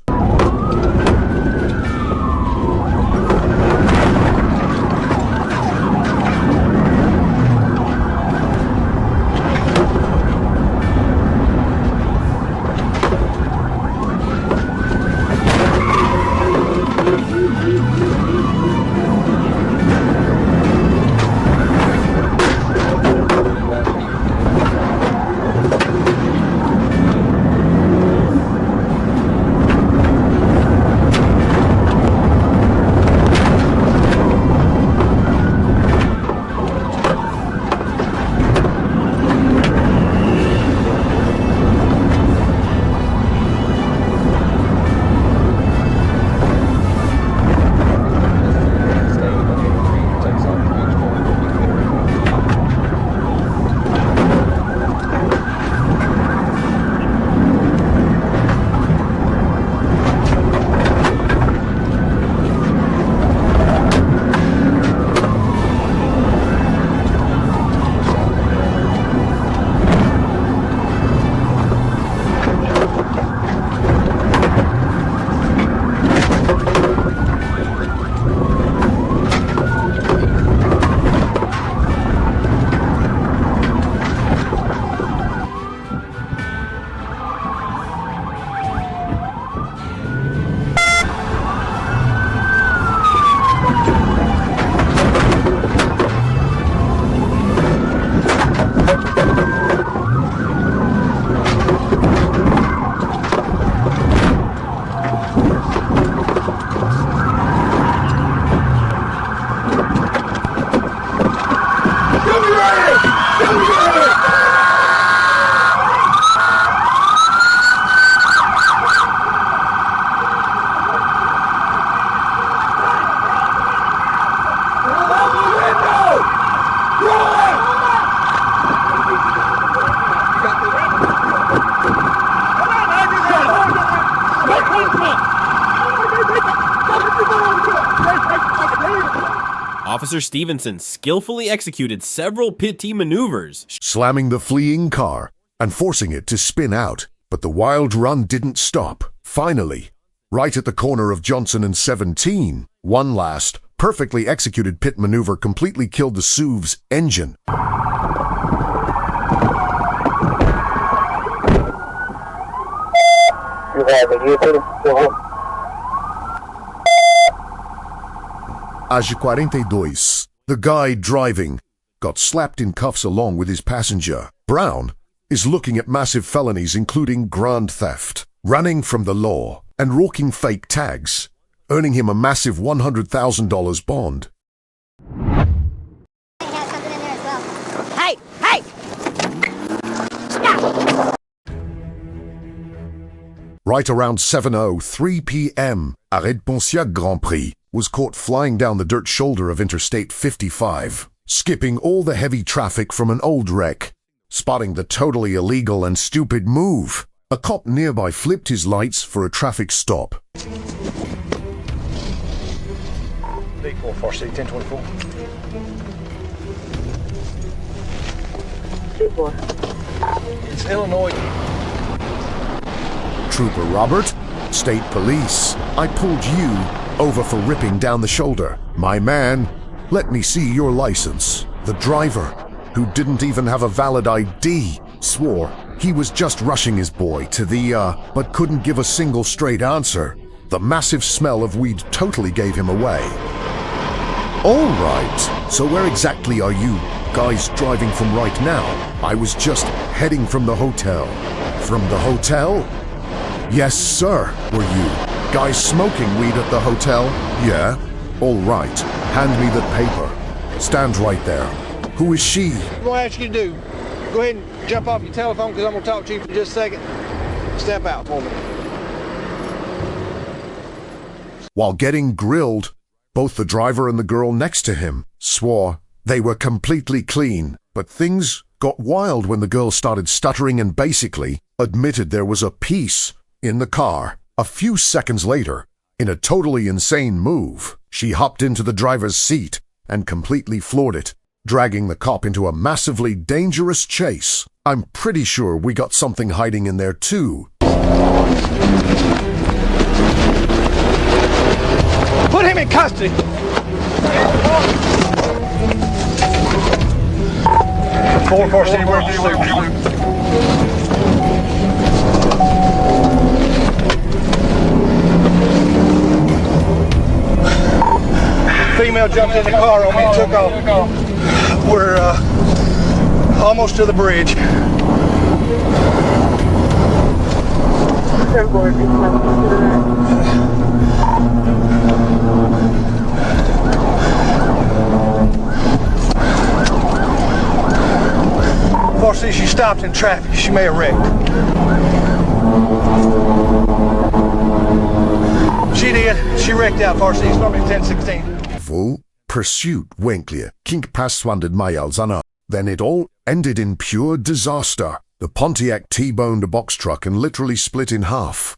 Officer Stevenson skillfully executed several pit team maneuvers, slamming the fleeing car and forcing it to spin out. But the wild run didn't stop. Finally, right at the corner of Johnson and 17, one last, perfectly executed pit maneuver completely killed the SUV's engine. You have a vehicle. AG-42. The guy driving got slapped in cuffs along with his passenger. Brown is looking at massive felonies including grand theft, running from the law, and rocking fake tags, earning him a massive $100,000 bond. Hey! Hey! Stop! Right around 7:03 p.m., Arrêt Ponciac Grand Prix was caught flying down the dirt shoulder of Interstate 55, skipping all the heavy traffic from an old wreck, spotting the totally illegal and stupid move A cop nearby flipped his lights for a traffic stop. D4 Far City 1024. 2-4. It's Illinois. Trooper Robert, State Police, I pulled you over for ripping down the shoulder. My man, let me see your license. The driver, who didn't even have a valid ID, swore he was just rushing his boy to the, but couldn't give a single straight answer. The massive smell of weed totally gave him away. All right, so where exactly are you guys driving from right now? I was just heading from the hotel. From the hotel? Yes, sir. Were you guys smoking weed at the hotel? Yeah. All right. Hand me the paper. Stand right there. Who is she? What I'm going to ask you to do, go ahead and jump off your telephone because I'm going to talk to you for just a second. Step out for me. While getting grilled, both the driver and the girl next to him swore they were completely clean. But things got wild when the girl started stuttering and basically admitted there was a piece in the car. A few seconds later, in a totally insane move, she hopped into the driver's seat and completely floored it, dragging the cop into a massively dangerous chase. I'm pretty sure we got something hiding in there too. Put him in custody. Four Far City, where's the female jumped in the car on me and took off. We're almost to the bridge. Far City, she stopped in traffic. She may have wrecked. She did. She wrecked out Far City. It's normally 1016. Full pursuit Winklier, Kink passwandered Mayalzana. Then it all ended in pure disaster. The Pontiac T-boned a box truck and literally split in half.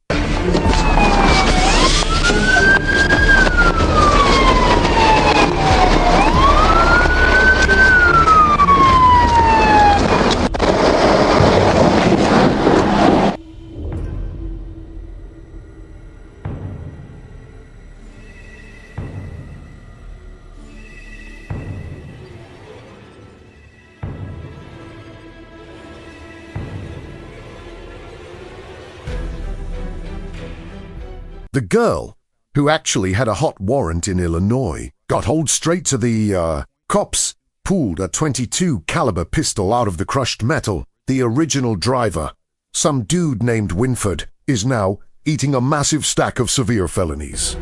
The girl, who actually had a hot warrant in Illinois, got hauled straight to the, cops, pulled a .22 caliber pistol out of the crushed metal. The original driver, some dude named Winford, is now eating a massive stack of severe felonies.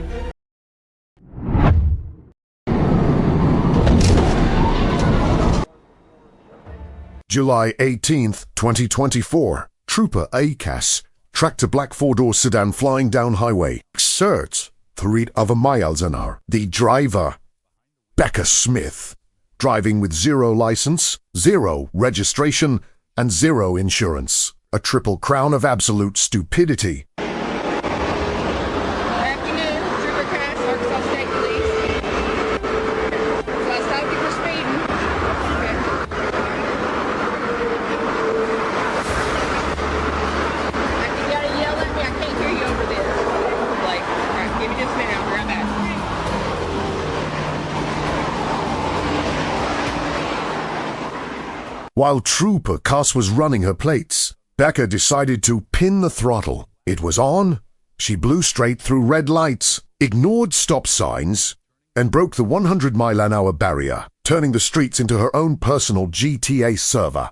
July 18th, 2024. Trooper ACAS tracked a black four-door sedan flying down highway. Search 3 other miles an hour. The driver, Becca Smith, driving with 0 license, 0 registration, and 0 insurance. A triple crown of absolute stupidity. Afternoon, Trooper Cass, Arkansas State Police. So I stopped you for speeding. Okay. You gotta yell at me. I can't hear you over this. Like, all right, give me just a minute. I'll be right back. While Trooper Cass was running her plates, Becca decided to pin the throttle. It was on. She blew straight through red lights, ignored stop signs, and broke the 100-mile-an-hour barrier, turning the streets into her own personal GTA server.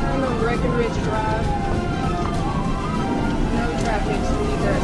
I'm on Breckenridge Drive. No traffic, so you guys,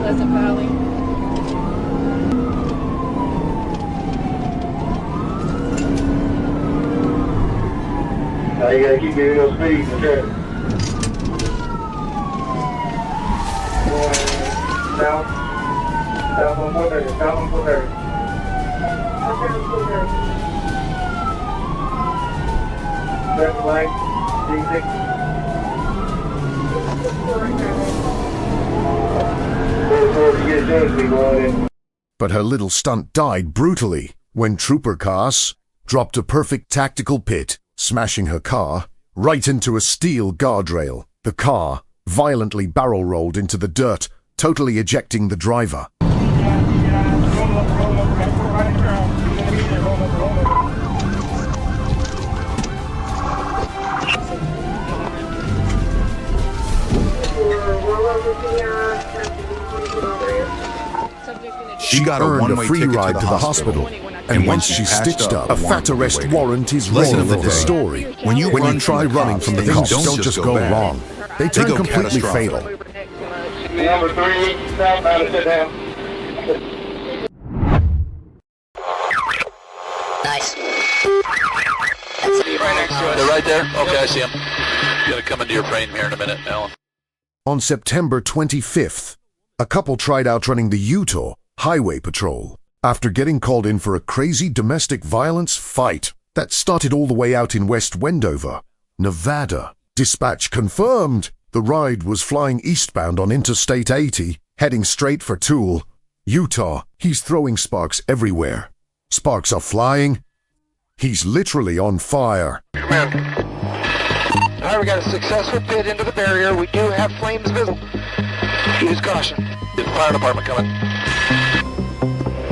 Pleasant Valley. Now you gotta keep giving those speeds, okay? Down 130, down 130. Left line, D6. But her little stunt died brutally when trooper cars dropped a perfect tactical pit, smashing her car right into a steel guardrail. The car violently barrel rolled into the dirt, totally ejecting the driver. She earned a free ride to the hospital, and once she's stitched up, a fat arrest warrant is rolled with the story. When you try running from the cops, don't just go wrong. They turn completely fatal. Number 3, south out of sit down. Nice. Right next to us. They're right there? Okay, I see them. Gonna come into your frame here in a minute, Alan. On September 25th, a couple tried outrunning the Utah Highway Patrol after getting called in for a crazy domestic violence fight that started all the way out in West Wendover, Nevada. Dispatch confirmed the ride was flying eastbound on Interstate 80, heading straight for Toole, Utah. He's throwing sparks everywhere. Sparks are flying. He's literally on fire. Come here. All right, we got a successful pit into the barrier. We do have flames visible. Use caution. The fire department coming.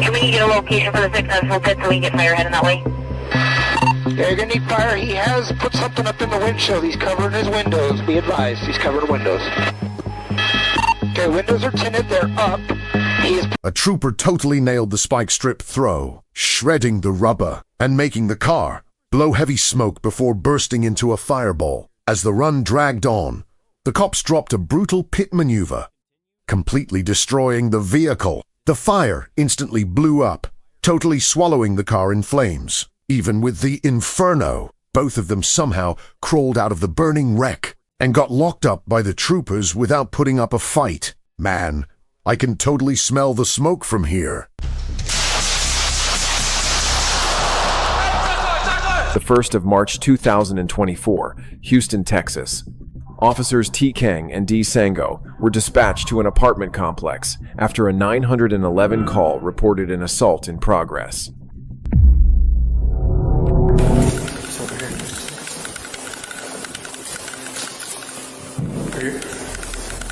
Can we get a location for the successful pit so we can get fire heading that way? Yeah, you're gonna need fire. He has put something up in the windshield. He's covering his windows. Be advised, he's covering windows. Okay, windows are tinted. They're up. A trooper totally nailed the spike strip throw, shredding the rubber and making the car blow heavy smoke before bursting into a fireball. As the run dragged on, the cops dropped a brutal pit maneuver, completely destroying the vehicle. The fire instantly blew up, totally swallowing the car in flames. Even with the inferno, both of them somehow crawled out of the burning wreck and got locked up by the troopers without putting up a fight. Man, I can totally smell the smoke from here. The 1st of March 2024, Houston, Texas. Officers T. Kang and D. Sango were dispatched to an apartment complex after a 911 call reported an assault in progress. Right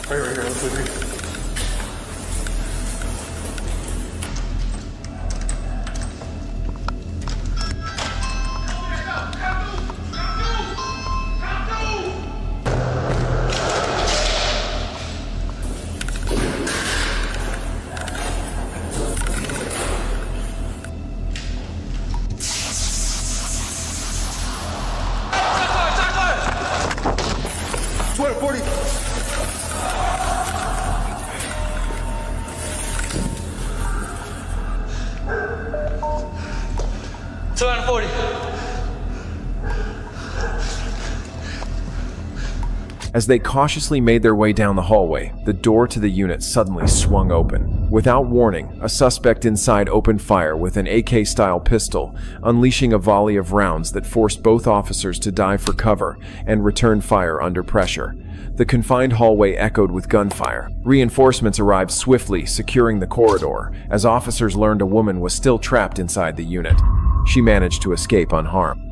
here, let's agree. As they cautiously made their way down the hallway, the door to the unit suddenly swung open. Without warning, a suspect inside opened fire with an AK-style pistol, unleashing a volley of rounds that forced both officers to dive for cover and return fire under pressure. The confined hallway echoed with gunfire. Reinforcements arrived swiftly, securing the corridor, as officers learned a woman was still trapped inside the unit. She managed to escape unharmed.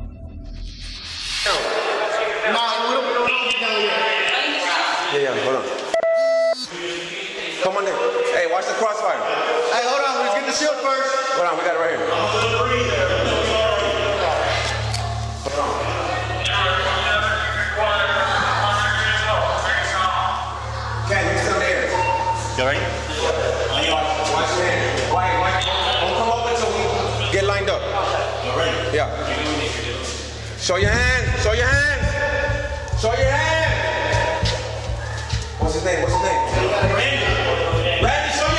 Yeah, hold on. Come on in. Hey, watch the crossfire. Hey, hold on. Let's get the shield first. Hold on, we got it right here. Hold on. Okay, you still there. You ready? Watch your hand. Why? Don't come up until we get lined up. Yeah. Show your hand. Show your hand. Show your hand. What's his name? What's his name? Randy. Randy, show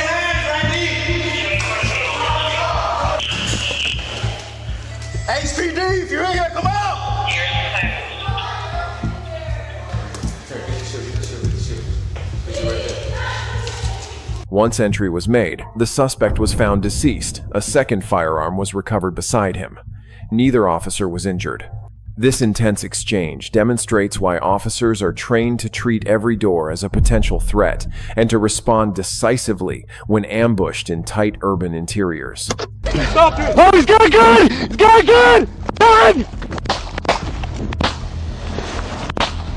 Once entry was made, the suspect was found deceased. A second firearm was recovered beside him. Neither officer was injured. This intense exchange demonstrates why officers are trained to treat every door as a potential threat and to respond decisively when ambushed in tight urban interiors. Stop it! Oh, he's got a gun! He's got a gun! Gun!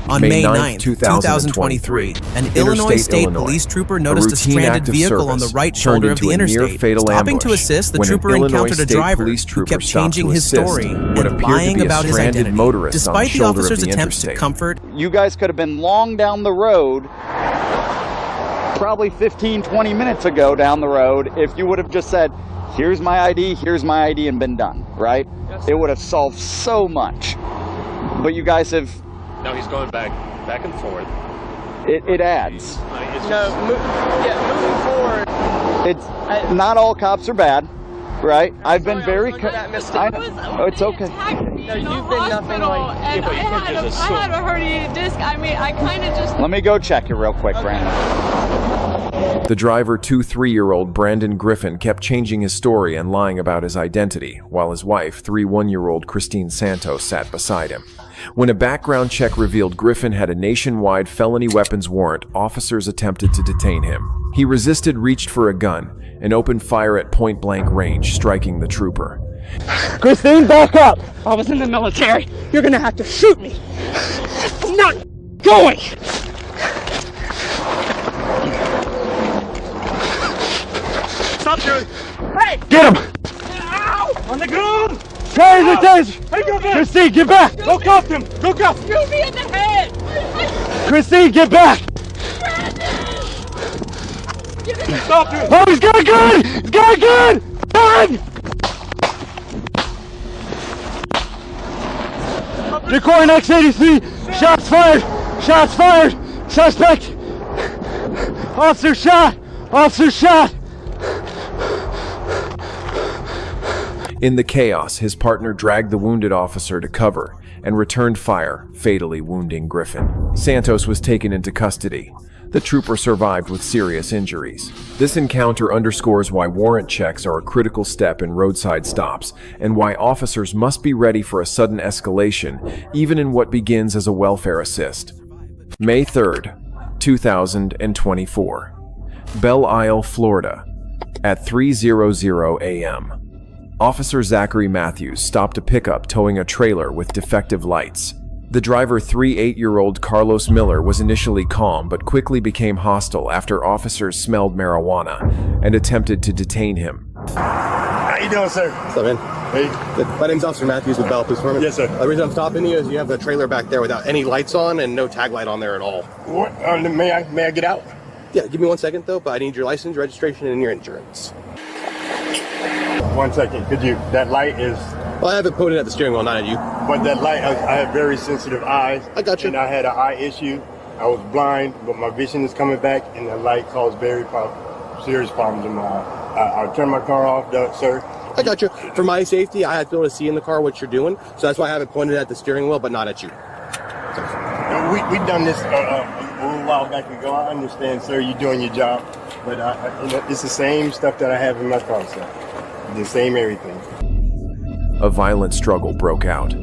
On May 9th, 2023, an Illinois State Police trooper noticed a stranded vehicle on the right shoulder of the interstate. Stopping to assist, the trooper encountered a driver who kept changing his story and lying about his identity. Despite the officer's attempts to comfort, you guys could have been long down the road, probably 15-20 minutes ago down the road, if you would have just said, here's my ID, and been done, right? It would have solved so much. But you guys have... No, he's going back and forth. It adds. Moving forward. It's not all cops are bad, right? I've been very. It's okay. No, you've been nothing like. I had a herniated disc. I mean, I kind of just. Let me go check it real quick, Brandon. The driver, 3-year-old Brandon Griffin, kept changing his story and lying about his identity, while his wife, 1-year-old Christine Santos, sat beside him. When a background check revealed Griffin had a nationwide felony weapons warrant, officers attempted to detain him. He resisted, reached for a gun, and opened fire at point-blank range, striking the trooper. Christine, back up! I was in the military. You're gonna have to shoot me. I'm not going! Stop, dude! Hey! Get him! Ow! On the ground! Taser! Christine, get back! Go cuff him! Go cuff! Shoot me in the head! Christine, get back! Stop him! Oh, he's got a gun! He's got a gun! Gun! Decoy X-83! Shots fired! Shots fired! Suspect! Officer shot! Officer shot! In the chaos, his partner dragged the wounded officer to cover and returned fire, fatally wounding Griffin. Santos was taken into custody. The trooper survived with serious injuries. This encounter underscores why warrant checks are a critical step in roadside stops and why officers must be ready for a sudden escalation, even in what begins as a welfare assist. May 3rd, 2024. Belle Isle, Florida, at 3:00 a.m. Officer Zachary Matthews stopped a pickup towing a trailer with defective lights. The driver, 8-year-old Carlos Miller, was initially calm but quickly became hostile after officers smelled marijuana and attempted to detain him. How you doing, sir? What's up, man? Hey. My name's Officer Matthews with Bell Police Department. Yes, sir. The reason I'm stopping you is you have the trailer back there without any lights on and no tag light on there at all. What? May I get out? Yeah, give me 1 second though, but I need your license, registration, and your insurance. 1 second. Could you? That light is... Well, I have it pointed at the steering wheel, not at you. But that light, I have very sensitive eyes. I got you. And I had an eye issue. I was blind, but my vision is coming back, and the light caused very serious problems in my eye. I'll turn my car off, sir. I got you. For my safety, I have to be able to see in the car what you're doing, so that's why I have it pointed at the steering wheel, but not at you. We done this a little while back ago. I understand, sir, you're doing your job, but it's the same stuff that I have in my car, sir. The same everything. A violent struggle broke out.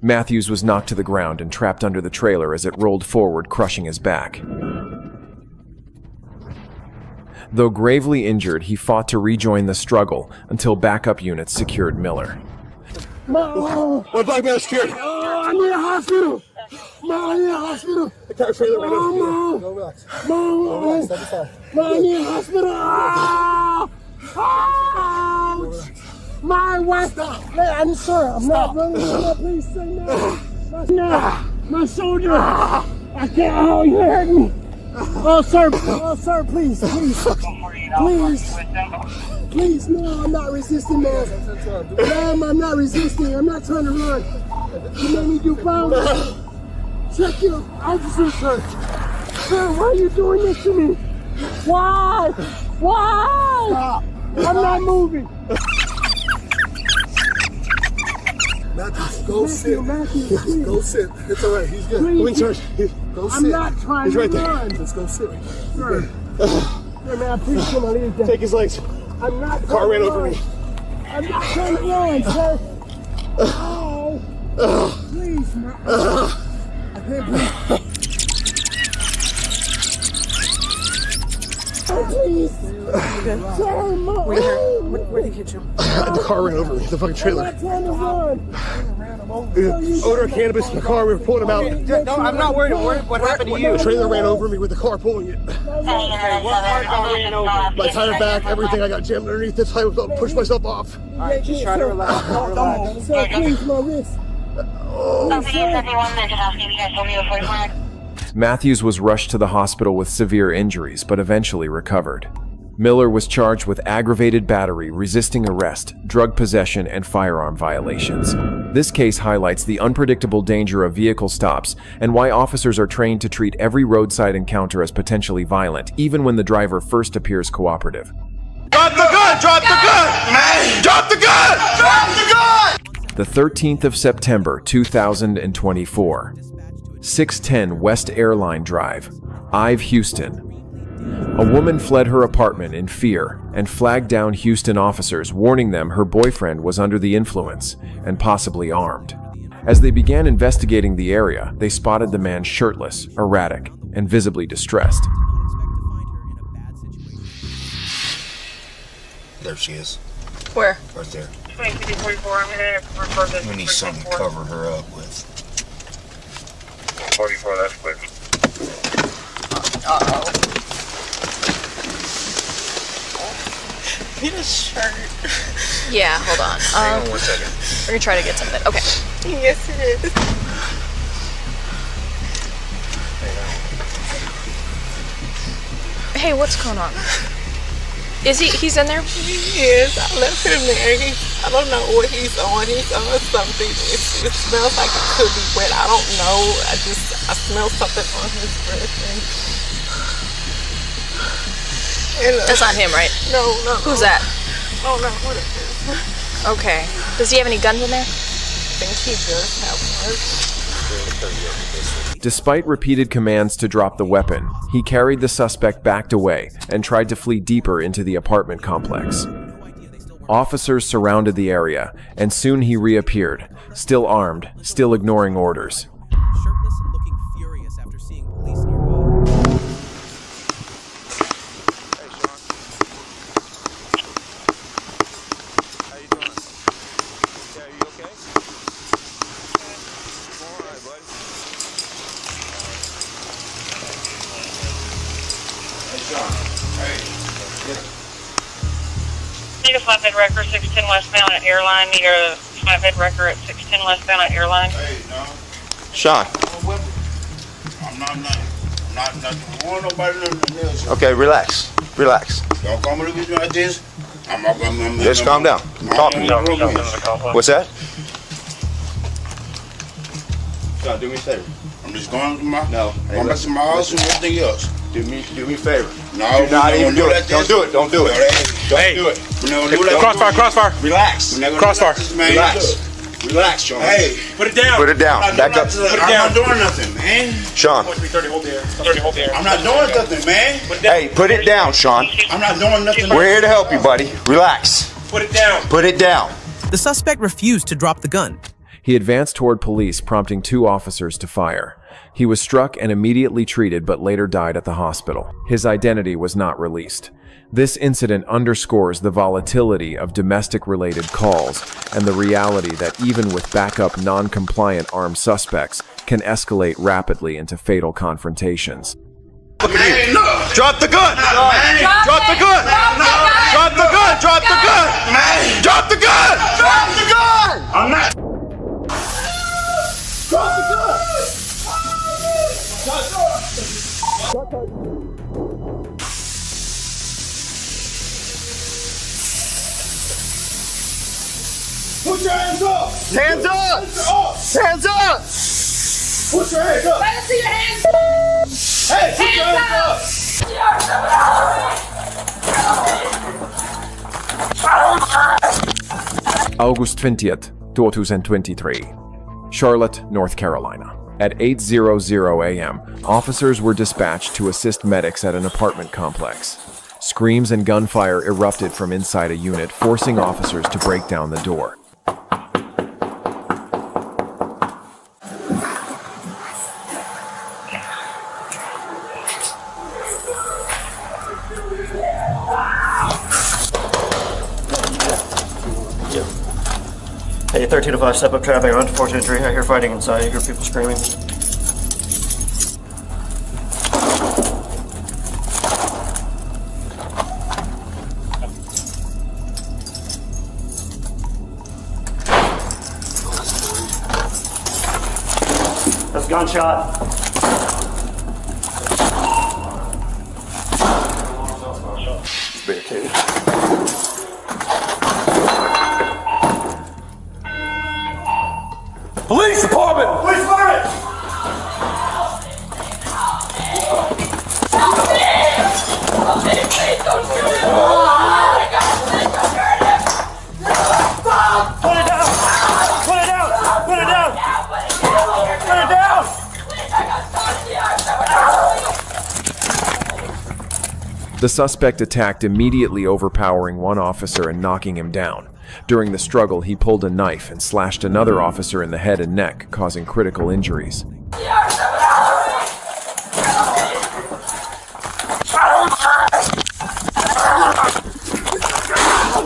Matthews was knocked to the ground and trapped under the trailer as it rolled forward, crushing his back. Though gravely injured, he fought to rejoin the struggle until backup units secured Miller. What black man is secured? I'm in the hospital. Mom, I need a hospital. The car trailer right over here. Go relax. Mom, relax. Step aside. Mom, I need a hospital. Ah! My wife. Stop. Hey, I'm sorry. I'm not running. Please say no. My shoulder. I can't. Oh, you hurt me. Oh, sir. Oh, sir. Please. Please, no, I'm not resisting, man. Ma'am, I'm not resisting. I'm not trying to run. You made me do violence. Check your officer, sir. Sir, why are you doing this to me? Why? Why? Stop. I'm not moving. Matthew, go sit. Matthew, go sit. It's all right. He's good. Please. Go in charge. Go sit. I'm not trying He's to right there. run. Let's go sit. Sir. Hey, man, please come on. Leave that. Take his legs. I'm not. The car ran over me. I'm not trying to run, sir. Oh. Please, man. I can't breathe. Please. Sir, Mom. Where'd you hit you? The car ran over me. The fucking trailer. I'm not trying to run. Odor of cannabis in the car. We were pulling him out. No, I'm not worried. What happened to you? The trailer ran over me with the car pulling it. What car ran over? My tire back, everything I got jammed underneath this. I was able to push myself off. Alright, just try to relax. Relax. Sir, please, my wrist. Matthews was rushed to the hospital with severe injuries, but eventually recovered. Miller was charged with aggravated battery, resisting arrest, drug possession, and firearm violations. This case highlights the unpredictable danger of vehicle stops and why officers are trained to treat every roadside encounter as potentially violent, even when the driver first appears cooperative. Drop the gun! Drop the gun! Man! Drop the gun! Drop the gun! The 13th of September, 2024. 610 West Airline Drive, Ive, Houston. A woman fled her apartment in fear and flagged down Houston officers, warning them her boyfriend was under the influence and possibly armed. As they began investigating the area, they spotted the man shirtless, erratic, and visibly distressed. There she is. Where? Right there. 2044, I'm gonna refer this. We need something to cover her up with. 44, that's quick. Uh-oh. Need a shirt. Yeah, hold on. Hang on 1 second. We're gonna try to get some of it. Okay. Yes, it is. Hey, what's going on? Is he's in there? He is. I left him there. I don't know what he's on. He's on something. It smells like it could be wet. I don't know. I smell something on his breath. And That's not him, right? No. Who's that? Oh, no. What is this? Okay. Does he have any guns in there? I think he does have one. Despite repeated commands to drop the weapon, he carried the suspect backed away and tried to flee deeper into the apartment complex. Officers surrounded the area, and soon he reappeared, still armed, still ignoring orders. Shirtless and looking furious after seeing police nearby. Need a flatbed wrecker, 610 westbound at Airline. Need a flatbed wrecker at 610 westbound at Airline. Hey, no. Sean. I'm not want nobody to know. Okay, relax. Relax. Don't come to me like this. I'm Just calm down. I'm talking to you. What's that? Sean, do me a favor. I'm just going to my going back to my house and everything else. Do me a favor. No, do not even do it. Don't do it. Don't do it. Hey, Don't do it. Crossfire. Relax. Crossfire. Relax. Relax, Sean. Hey, put it down. Put it down. Back up. I'm not doing nothing, man. Sean. I'm not doing nothing, man. Hey, put it down, Sean. I'm not doing nothing. We're here to help you, buddy. Relax. Put it down. Put it down. The suspect refused to drop the gun. He advanced toward police, prompting two officers to fire. He was struck and immediately treated but later died at the hospital. His identity was not released. This incident underscores the volatility of domestic-related calls and the reality that even with backup non-compliant armed suspects can escalate rapidly into fatal confrontations. Look at you. Drop the gun! Drop the gun! Drop the gun! Drop the gun! Drop the gun! Drop the gun! I'm not. Drop the gun! Put your hands up! Hands up! Hands up! Put your hands up! Let us see your hands! Hey, put your hands up! August 20th, 2023. Charlotte, North Carolina. At 8:00 a.m., officers were dispatched to assist medics at an apartment complex. Screams and gunfire erupted from inside a unit, forcing officers to break down the door. Hey, 1305, step up traffic on 423. I hear fighting inside. I hear people screaming. That's a gunshot. Barricaded. Police department! Police department! Please don't shoot him! Put it down! Put it down! Put it down! Put it down! The suspect attacked, immediately overpowering one officer and knocking him down. During the struggle, he pulled a knife and slashed another officer in the head and neck, causing critical injuries. Oh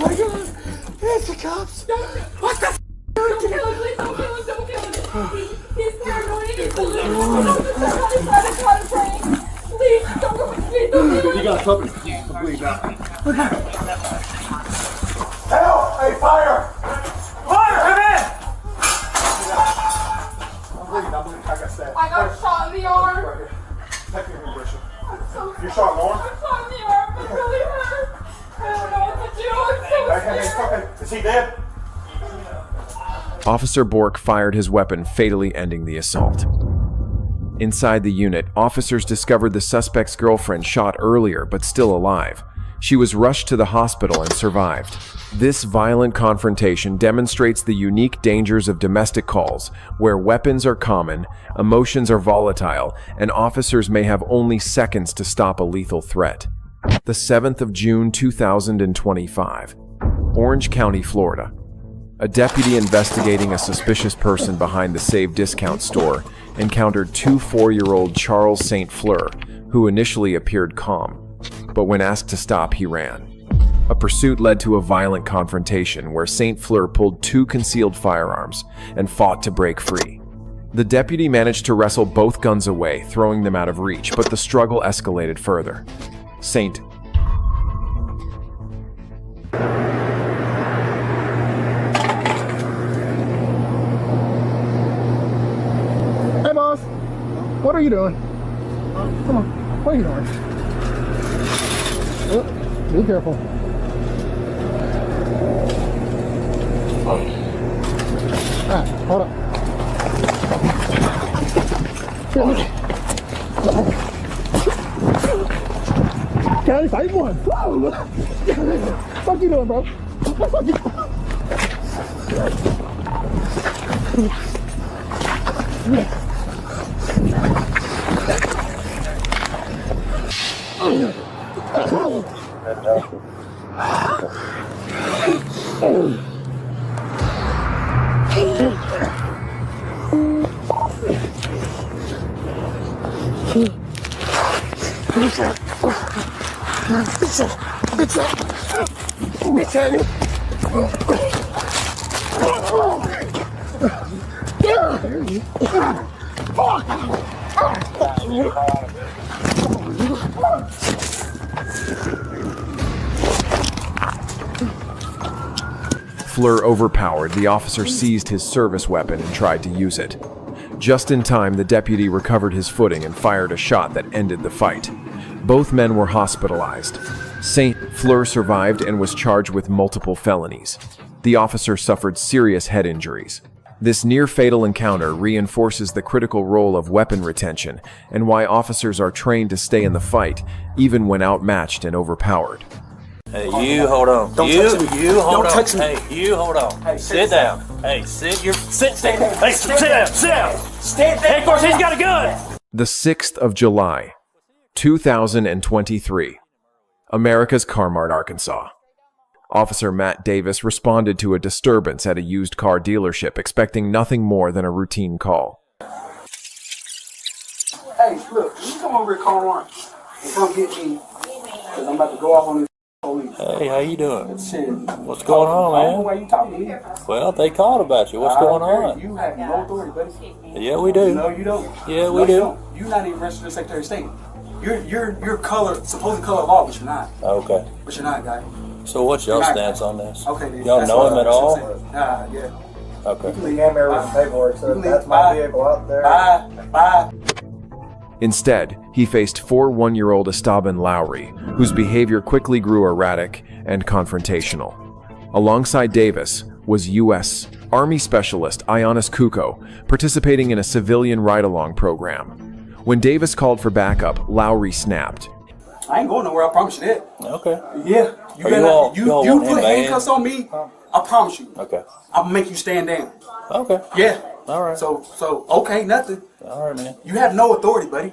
my God! It's the cops! What the f***? Don't kill him, please don't kill him, don't kill him! He's paranoid, he's delusional. Please don't go, please don't kill him! You got something. Please now. Help! Hey, fire! Fire! Come in! I'm bleeding. I got stabbed. I got shot in the arm. Right here. Take me in, Bishop. So You're shot in the arm? I'm shot in the arm. It really hurt. I don't know what to do. I'm so scared. Is he dead? Officer Bork fired his weapon, fatally ending the assault. Inside the unit, officers discovered the suspect's girlfriend shot earlier but still alive. She was rushed to the hospital and survived. This violent confrontation demonstrates the unique dangers of domestic calls, where weapons are common, emotions are volatile, and officers may have only seconds to stop a lethal threat. The 7th of June 2025. Orange County, Florida. A deputy investigating a suspicious person behind the Save Discount store encountered 2 4-year-old Charles St. Fleur, who initially appeared calm, but when asked to stop, he ran. A pursuit led to a violent confrontation where St. Fleur pulled 2 concealed firearms and fought to break free. The deputy managed to wrestle both guns away, throwing them out of reach, but the struggle escalated further. St. Hey, boss. What are you doing? Come on. What are you doing? Oh, be careful. Alright, hold up. Here, look. County 5-1. What the fuck you doing, bro? What the fuck you Fleur overpowered, the officer seized his service weapon and tried to use it. Just in time, the deputy recovered his footing and fired a shot that ended the fight. Both men were hospitalized. Fleur survived and was charged with multiple felonies. The officer suffered serious head injuries. This near-fatal encounter reinforces the critical role of weapon retention and why officers are trained to stay in the fight, even when outmatched and overpowered. Hey, you hold on. Don't touch me. You hold Don't on. touch me. Hey, you hold on. Hey, sit down. Hey, sit down. Hey, sit down. Sit down. Stand there. Hey, of course, he's got a gun. The 6th of July, 2023. America's Carmart, Arkansas. Officer Matt Davis responded to a disturbance at a used car dealership, expecting nothing more than a routine call. Hey, look, you come over here, Carmart, and come get me, because I'm about to go off on this police. Hey, how you doing? Shit. What's going on, I don't know man? why you talking to me. Well, they called about you. What's going on? You have no authority, buddy. Yeah, we do. No, you don't. Yeah, we No, do. you don't. You're not even registered Secretary of State. You're color, supposed color of law, but you're not. Okay. But you're not, guy. So what's your You're not, stance guy. on this? Okay, then. Y'all That's know what him at I was all? saying. Yeah. Okay. You hand me some paperwork, so that's my vehicle out there. Bye. Instead, he faced 4 one-year-old Esteban Lowry, whose behavior quickly grew erratic and confrontational. Alongside Davis was U.S. Army Specialist Ioannis Kuko, participating in a civilian ride-along program. When Davis called for backup, Lowry snapped. I ain't going nowhere, I promise you that. Okay. Yeah. You put handcuffs on me, I promise you. Okay. I'm gonna make you stand down. Okay. Yeah. All right. So okay, nothing. All right, man. You have no authority, buddy.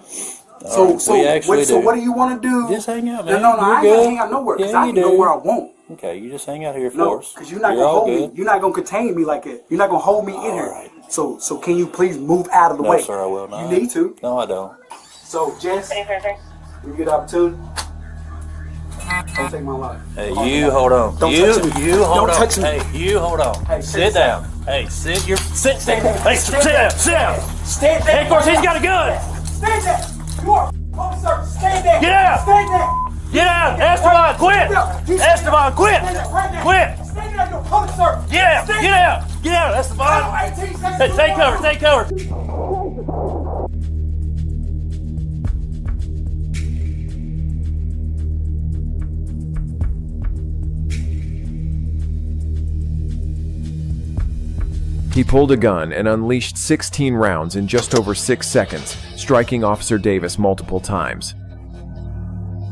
All right. We actually So do. what do you want to do? Just hang out, man. No, I You're ain't good. gonna hang out nowhere because Yeah, I you can go do. where I want. Okay, you just hang out here for No, us. because you're not You're gonna all hold good. me. You're not gonna contain me like that. You're not gonna hold me in here. So can you please move out of the No, way? sir, I will not. You need to. No, I don't. So Jess, you get opportunity. Don't take my life. Hey, you hold on. Don't you touch me. you hold Don't on. touch me. Hey, you hold on. Hey, sit down. Hey, sit down. Hey, sit down. Sit down. Stand there. Hey, of course, he's got a gun. Stand there. You are officer. Stand there. Get out. Stand there. Get out. Esteban, quit. Esteban, quit. Quit. Stand there. You're a police officer. Get out. Get out. Get out, Esteban. Hey, take cover. Take cover. He pulled a gun and unleashed 16 rounds in just over 6 seconds, striking Officer Davis multiple times.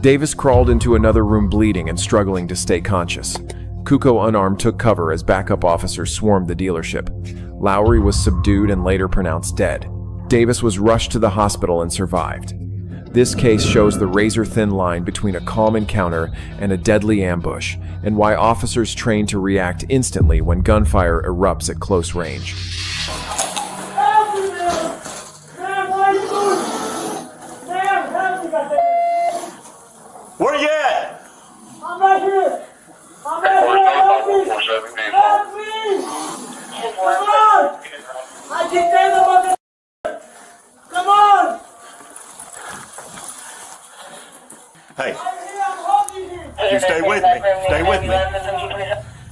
Davis crawled into another room bleeding and struggling to stay conscious. Kuko, unarmed, took cover as backup officers swarmed the dealership. Lowry was subdued and later pronounced dead. Davis was rushed to the hospital and survived. This case shows the razor-thin line between a calm encounter and a deadly ambush, and why officers train to react instantly when gunfire erupts at close range. Where you at? I'm right here. I'm right here. Help me. Come on. I can stand up. Come on. Hey, you stay with me. Stay with me.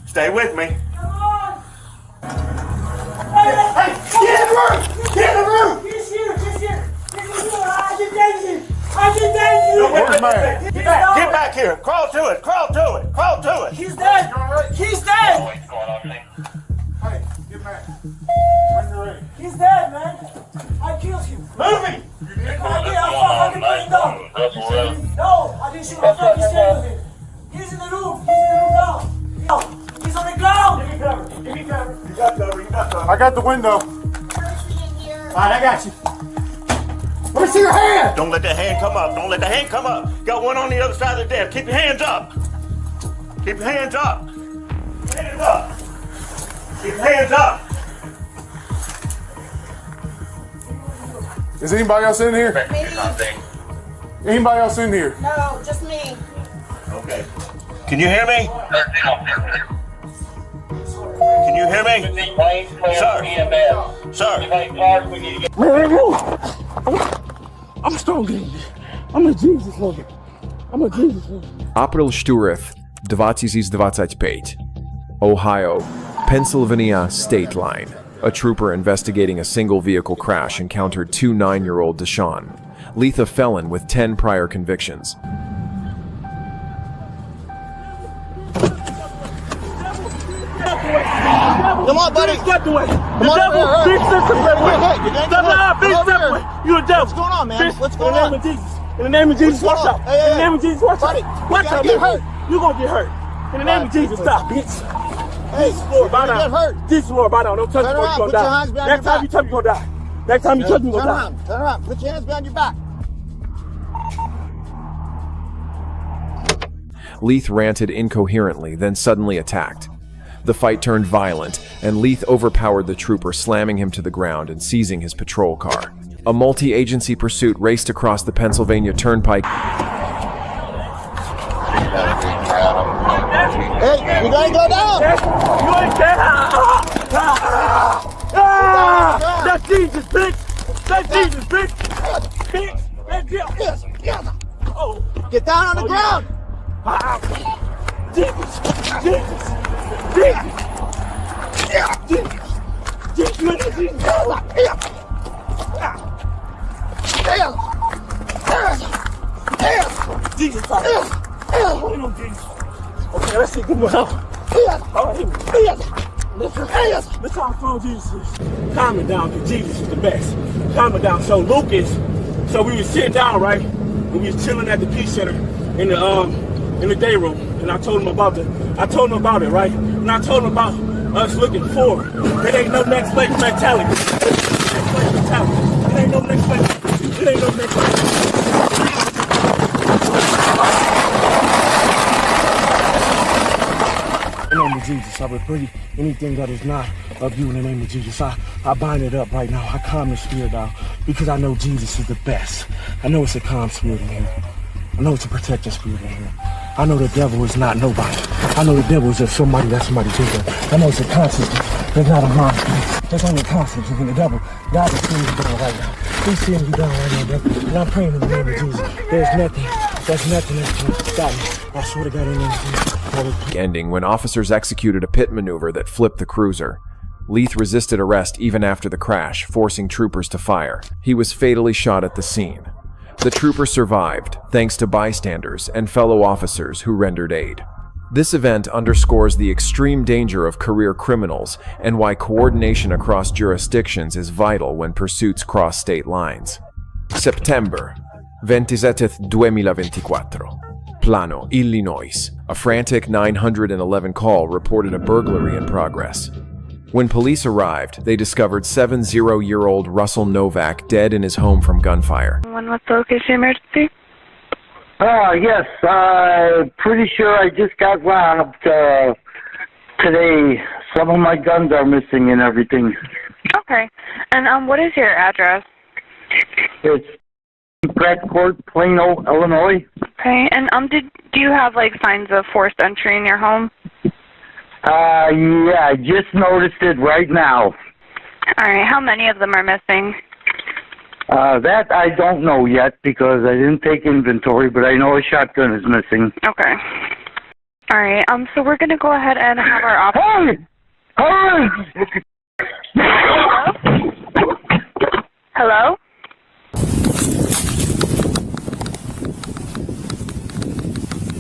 Stay with me. Hey, get in the room. Get in the room. He's here. I can take you. Where's man? Get back here. Crawl to it. Crawl to it. Crawl to it. He's dead. He's dead. Hey, get back. He's dead, man. I killed him. Move him. I fucking put him down. No, I didn't shoot. I fucking stabbed him. He's in the room. Now. He's on the ground. Give me cover. You got cover. I got the window. All right, I got you. Let me see your hand. Don't let that hand come up. Don't let the hand come up. Got one on the other side of the desk. Keep your hands up. Keep your hands up. Hands up. Keep your hands up. Is anybody else in here? Anybody else in here? No, just me. Okay. Can you hear me? Can you hear me? Sir. Sir. I'm strong in this. I'm a Jesus lover. I'm a Jesus lover. April Sztureth, 2025. Ohio, Pennsylvania state line. A trooper investigating a single vehicle crash encountered 2 9-year-old Deshaun, Leith, a felon with 10 prior convictions. Come on, buddy. Step away. Come The on, devil. Big step away. Step out. Big Come step over away. here. You a devil. What's going on, man? What's going on? on? In the name of Jesus. In the name of Jesus, watch out. Hey, In the name of Jesus, watch buddy, out. Watch you out. gotta get hurt. You gonna get hurt. In the name of Jesus, stop, bitch. Hey, Jesus, Lord, bow you're gonna down. get hurt. Jesus, Lord, bow down. Don't touch me, Turn or around. you Put gonna your die. hands behind Next your time you touch me, you gonna die. Next time you touch me, you Turn gonna die. around. Turn around. Put your hands behind your back. Leith ranted incoherently, then suddenly attacked. The fight turned violent, and Leith overpowered the trooper, slamming him to the ground and seizing his patrol car. A multi-agency pursuit raced across the Pennsylvania Turnpike. Hey, you gotta go down. You ain't down. That's Jesus, bitch. That's Jesus, bitch. Bitch. That's Jesus. Oh. Get down on the ground. Jesus. Jesus. Jesus. Jesus. Jesus. Jesus. Jesus. Okay, let's see. Good one. All right, let's how strong Jesus is. Calm it down, because Jesus is the best. Calm it down. So Lucas, we was sitting down, right? And we was chilling at the Peace Center in the day room, and I told him about it, right? And I told him about us looking forward. There ain't no next place mentality. It ain't no next place. It ain't no next place. In the name of Jesus, I rebuke anything that is not of you in the name of Jesus. I bind it up right now. I calm the spirit down because I know Jesus is the best. I know it's a calm spirit in here. I know it's a protecting spirit in here. I know the devil is not nobody. I know the devil is just somebody that somebody bigger. I know it's a consciousness. There's not a monster. There's only a consciousness in the devil. God is seeing you down right now. He's seeing you down right now, devil. And I'm praying in the name of Jesus. There's nothing that can stop me. I swear to God in the name of Jesus. Ending when officers executed a pit maneuver that flipped the cruiser. Leith resisted arrest even after the crash, forcing troopers to fire. He was fatally shot at the scene. The trooper survived, thanks to bystanders and fellow officers who rendered aid. This event underscores the extreme danger of career criminals and why coordination across jurisdictions is vital when pursuits cross state lines. September 27, 2024. Plano, Illinois. A frantic 911 call reported a burglary in progress. When police arrived, they discovered 70-year-old Russell Novak dead in his home from gunfire. What's the location emergency? Yes, pretty sure I just got robbed today. Some of my guns are missing and everything. Okay. And what is your address? It's Brett Court, Plano, Illinois. Okay. And do you have like signs of forced entry in your home? Yeah, I just noticed it right now. All right. How many of them are missing? That I don't know yet because I didn't take inventory, but I know a shotgun is missing. Okay. All right. So we're gonna go ahead and have our officer. Hey! Hello?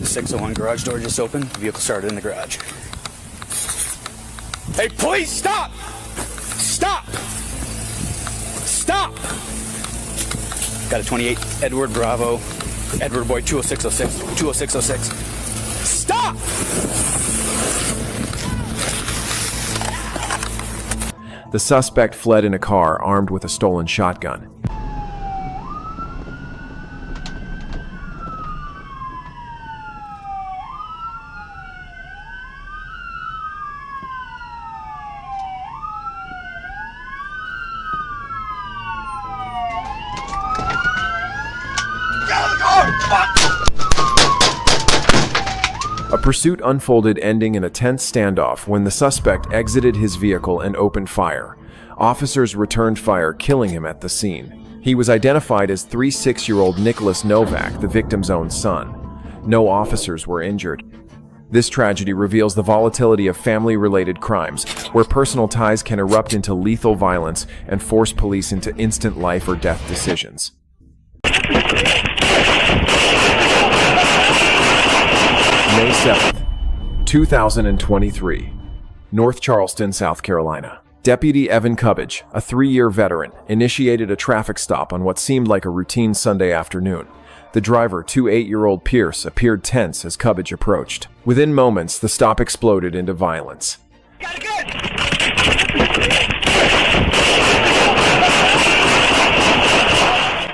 601 garage door just opened. Vehicle started in the garage. Hey, please stop! Stop! Stop! Got a 28 Edward Bravo, Edward Boy 20606, 20606. Stop! The suspect fled in a car armed with a stolen shotgun. Get out of the car! A pursuit unfolded, ending in a tense standoff when the suspect exited his vehicle and opened fire. Officers returned fire, killing him at the scene. He was identified as 36-year-old Nicholas Novak, the victim's own son. No officers were injured. This tragedy reveals the volatility of family-related crimes, where personal ties can erupt into lethal violence and force police into instant life or death decisions. May 7th, 2023, North Charleston, South Carolina. Deputy Evan Cubbage, a 3-year veteran, initiated a traffic stop on what seemed like a routine Sunday afternoon. The driver, 28-year-old Pierce, appeared tense as Cubbage approached. Within moments, the stop exploded into violence.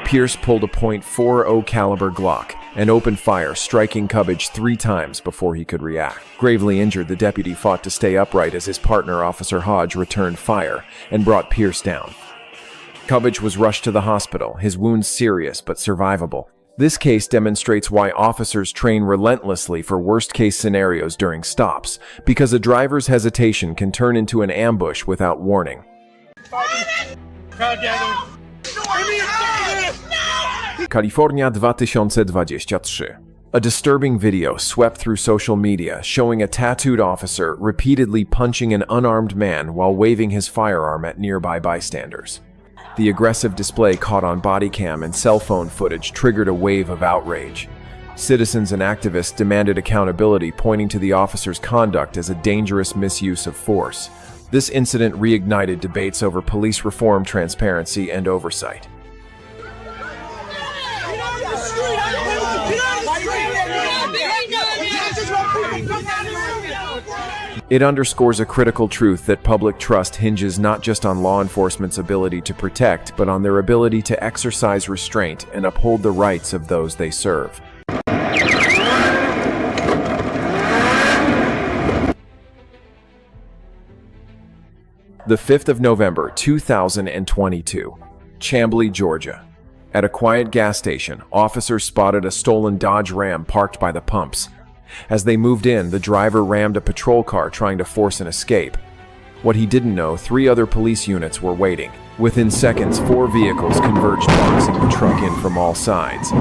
Pierce pulled a .40 caliber Glock and opened fire, striking Cubbage 3 times before he could react. Gravely injured, the deputy fought to stay upright as his partner, Officer Hodge, returned fire and brought Pierce down. Cubbage was rushed to the hospital, his wounds serious but survivable. This case demonstrates why officers train relentlessly for worst-case scenarios during stops, because a driver's hesitation can turn into an ambush without warning. California 2023. A disturbing video swept through social media showing a tattooed officer repeatedly punching an unarmed man while waving his firearm at nearby bystanders. The aggressive display caught on body cam and cell phone footage triggered a wave of outrage. Citizens and activists demanded accountability, pointing to the officer's conduct as a dangerous misuse of force. This incident reignited debates over police reform, transparency, and oversight. It underscores a critical truth that public trust hinges not just on law enforcement's ability to protect, but on their ability to exercise restraint and uphold the rights of those they serve. The 5th of November, 2022, Chamblee, Georgia. At a quiet gas station, officers spotted a stolen Dodge Ram parked by the pumps. As they moved in, the driver rammed a patrol car trying to force an escape. What he didn't know, 3 other police units were waiting. Within seconds, 4 vehicles converged, boxing the truck in from all sides.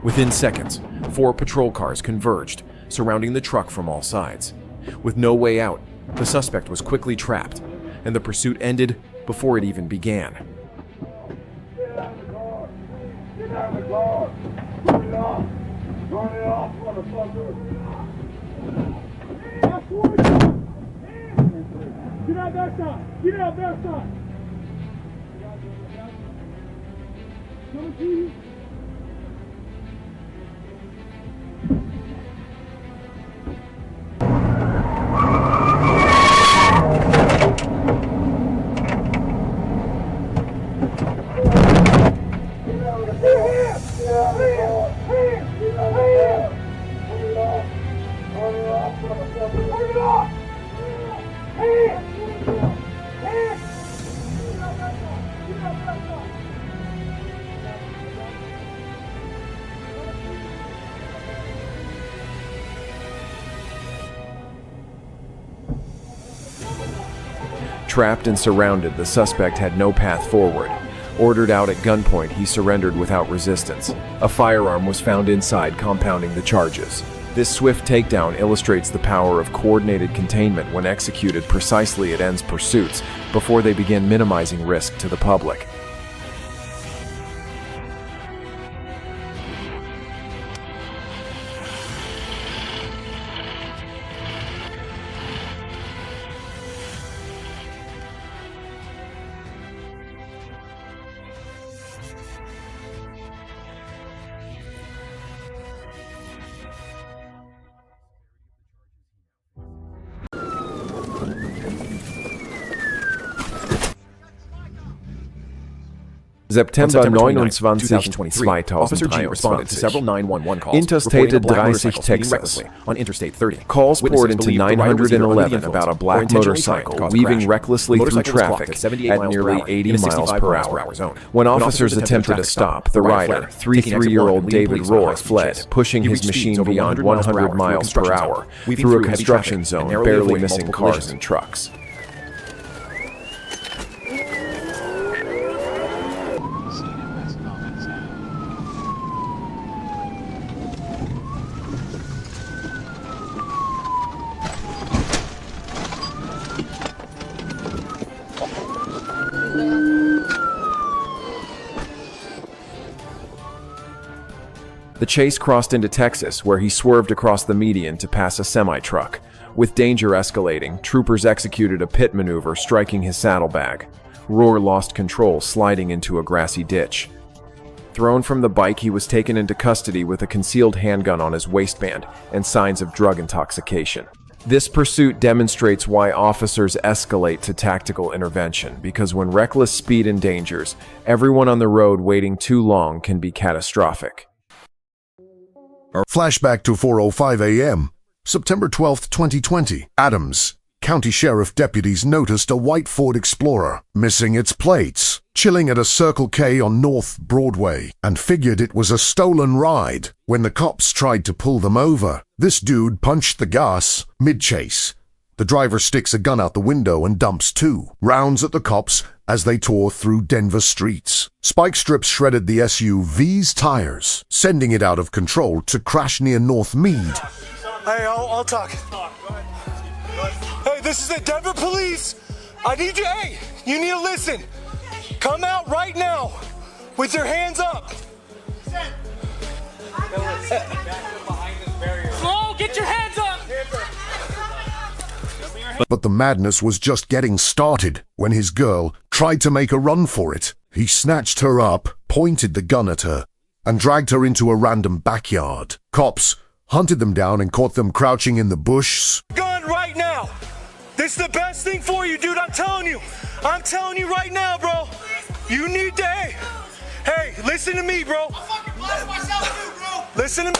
Within seconds, 4 patrol cars converged, surrounding the truck from all sides. With no way out, the suspect was quickly trapped, and the pursuit ended before it even began. Get out that side! Trapped and surrounded, the suspect had no path forward. Ordered out at gunpoint, he surrendered without resistance. A firearm was found inside, compounding the charges. This swift takedown illustrates the power of coordinated containment. When executed precisely, it ends pursuits before they begin, minimizing risk to the public. September 29, 2023, Officer G responded to several 911 calls Interstate 30 Texas on Interstate 30. Calls poured into 911 about a black motorcycle weaving recklessly through traffic at nearly 80 miles per hour. When officers attempted to stop, the rider, 33-year-old David Rohr, fled, pushing his machine beyond 100 miles per hour through a construction zone, barely missing cars and trucks. The chase crossed into Texas, where he swerved across the median to pass a semi-truck. With danger escalating, troopers executed a pit maneuver, striking his saddlebag. Rohr lost control, sliding into a grassy ditch. Thrown from the bike, he was taken into custody with a concealed handgun on his waistband and signs of drug intoxication. This pursuit demonstrates why officers escalate to tactical intervention, because when reckless speed endangers, everyone on the road waiting too long can be catastrophic. Flashback to 4:05 a.m., September 12, 2020. Adams County Sheriff deputies noticed a white Ford Explorer, missing its plates, chilling at a Circle K on North Broadway, and figured it was a stolen ride. When the cops tried to pull them over, this dude punched the gas mid-chase. The driver sticks a gun out the window and dumps 2 rounds at the cops as they tore through Denver streets. Spike strips shredded the SUV's tires, sending it out of control to crash near North Meade. Hey, I'll talk. Hey, this is the Denver police. I need you. Hey, you need to listen. Come out right now with your hands up. Slow, get your hands up. But the madness was just getting started when his girl tried to make a run for it. He snatched her up, pointed the gun at her, and dragged her into a random backyard. Cops hunted them down and caught them crouching in the bush. Gun right now. This is the best thing for you, dude. I'm telling you. I'm telling you right now, bro. You need to. Hey, listen to me, bro. Listen to me.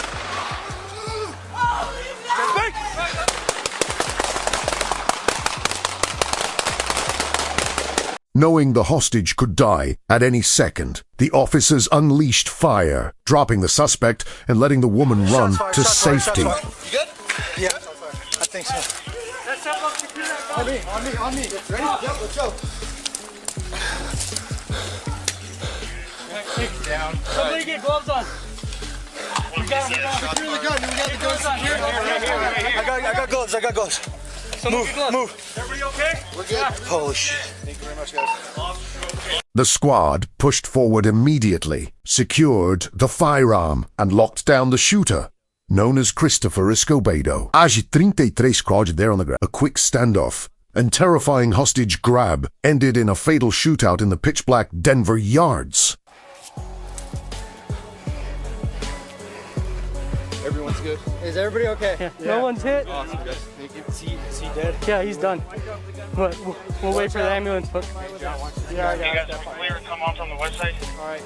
Knowing the hostage could die at any second, the officers unleashed fire, dropping the suspect and letting the woman run to safety. You good? Yeah, I think so. On me. Ready? Yep, let's go. Take it down. Somebody get gloves on. We got Secure the gun. We got the guns on here. I got gloves. Move. Everybody okay? We're good. Holy shit. Thank you very much, guys. The squad pushed forward immediately, secured the firearm, and locked down the shooter, known as Christopher Escobedo. Age 33 squad there on the ground. A quick standoff and terrifying hostage grab ended in a fatal shootout in the pitch-black Denver yards. Everyone's good. Is everybody okay? Yeah. No one's hit. Awesome, guys. Thank you. Is he dead? Yeah, he's done. But we'll wait for the ambulance. But yeah, you guys have a clear come on from the west side? All right.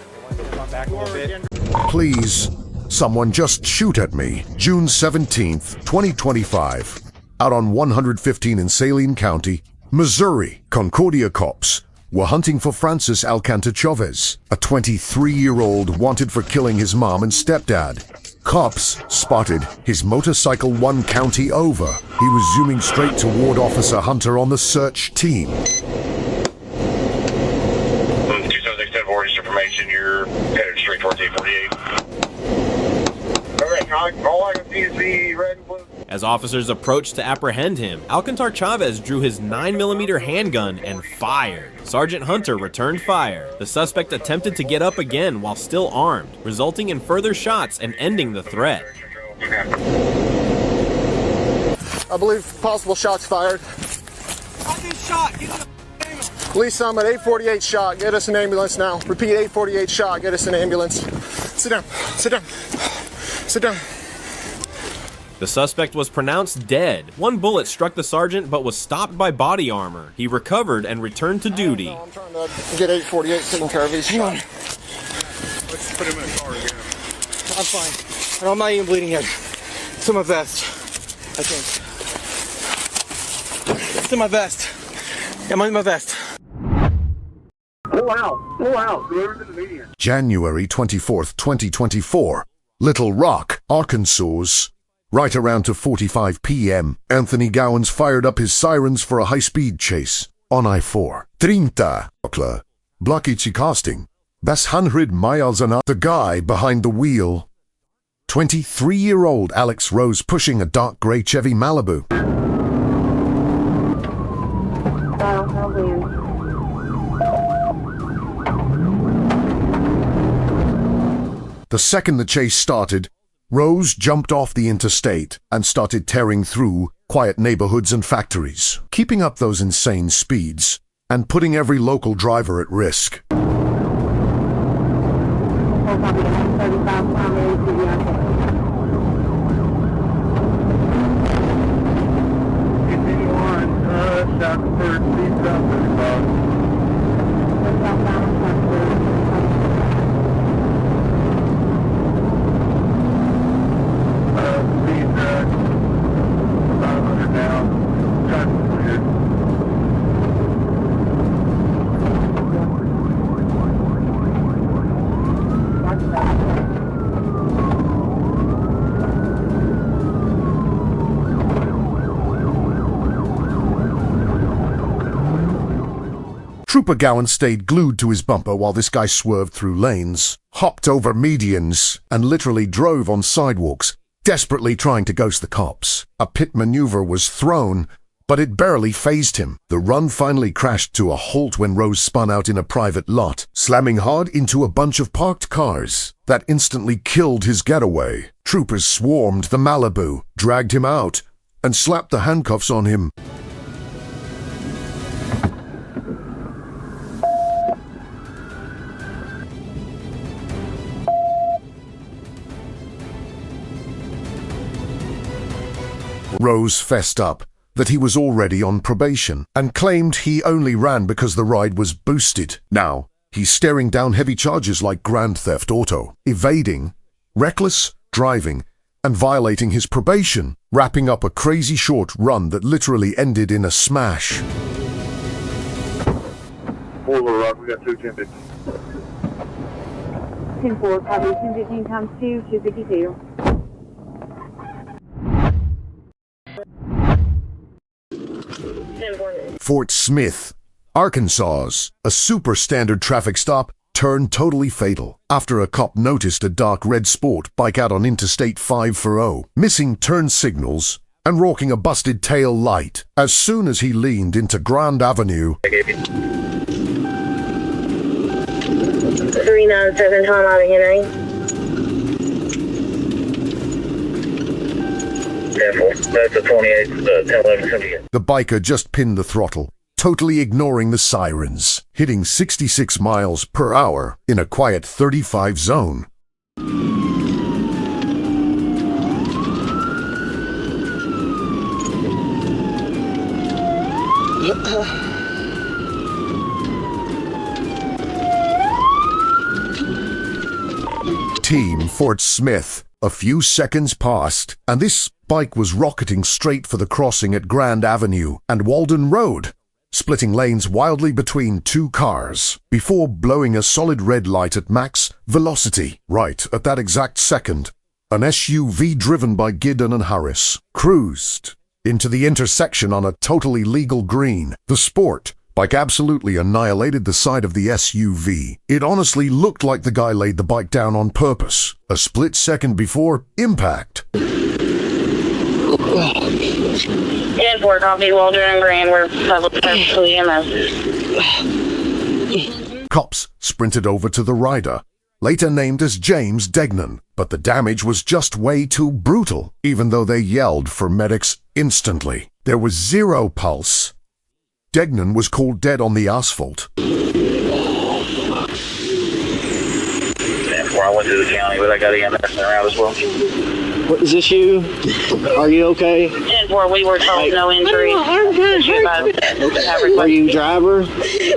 Come back a little bit. Please, someone just shoot at me. June 17th, 2025. Out on 115 in Saline County, Missouri, Concordia cops were hunting for Francis Alcantara Chavez, a 23-year-old wanted for killing his mom and stepdad. Cops spotted his motorcycle 1 county over. He was zooming straight toward Officer Hunter on the search team. 276 10 for information, you're headed straight towards 848. Alright, All I can see is the red and blue. As officers approached to apprehend him, Alcantar Chavez drew his 9mm handgun and fired. Sergeant Hunter returned fire. The suspect attempted to get up again while still armed, resulting in further shots and ending the threat. I believe possible shots fired. Shot. Police summit, 848 shot. Get us an ambulance now. Repeat, 848 shot. Get us an ambulance. Sit down. Sit down. Sit down. The suspect was pronounced dead. One bullet struck the sergeant but was stopped by body armor. He recovered and returned to duty. I'm trying to get 848 taken care of. He's on. Let's put him in the car again. I'm fine. I'm not even bleeding yet. It's in my vest, I think. It's in my vest. I'm in my vest. Pull out. Pull out. Whoever's in the median. January 24th, 2024. Little Rock, Arkansas. Right around 2:45 p.m., Anthony Gowans fired up his sirens for a high-speed chase on I-4. 30, Blockici casting. That's 100 miles an hour. The guy behind the wheel. 23-year-old Alex Rose pushing a dark gray Chevy Malibu. The second the chase started, Rose jumped off the interstate and started tearing through quiet neighborhoods and factories, keeping up those insane speeds and putting every local driver at risk. Trooper Gowan stayed glued to his bumper while this guy swerved through lanes, hopped over medians, and literally drove on sidewalks, desperately trying to ghost the cops. A pit maneuver was thrown, but it barely fazed him. The run finally crashed to a halt when Rose spun out in a private lot, slamming hard into a bunch of parked cars. That instantly killed his getaway. Troopers swarmed the Malibu, dragged him out, and slapped the handcuffs on him. Rose fessed up that he was already on probation and claimed he only ran because the ride was boosted. Now, he's staring down heavy charges like grand theft auto, evading, reckless driving, and violating his probation, wrapping up a crazy short run that literally ended in a smash. Little Rock, we got 210. 10-4, copy, 1015 times 2, 252. Fort Smith, Arkansas, a super standard traffic stop turned totally fatal after a cop noticed a dark red sport bike out on Interstate 540, missing turn signals and rocking a busted tail light as soon as he leaned into Grand Avenue. 397 Tom out of Henry. That's a 28, 1011. The biker just pinned the throttle, totally ignoring the sirens, hitting 66 miles per hour in a quiet 35 zone. Team Fort Smith. A few seconds passed, and this bike was rocketing straight for the crossing at Grand Avenue and Walden Road, splitting lanes wildly between two cars, before blowing a solid red light at max velocity. Right at that exact second, an SUV driven by Giddon and Harris cruised into the intersection on a totally legal green. The sport Bike absolutely annihilated the side of the SUV. It honestly looked like the guy laid the bike down on purpose. A split second before impact. 10-4, copy, Walter and Grand. We're public service EMS. Cops sprinted over to the rider, later named as James Degnan, but the damage was just way too brutal, even though they yelled for medics instantly. There was zero pulse. Degnan was called dead on the asphalt. I went to the county, but I got EMS around as well. What, is this you? Are you okay? 10-4, we were told no injury. Are you driver? Okay.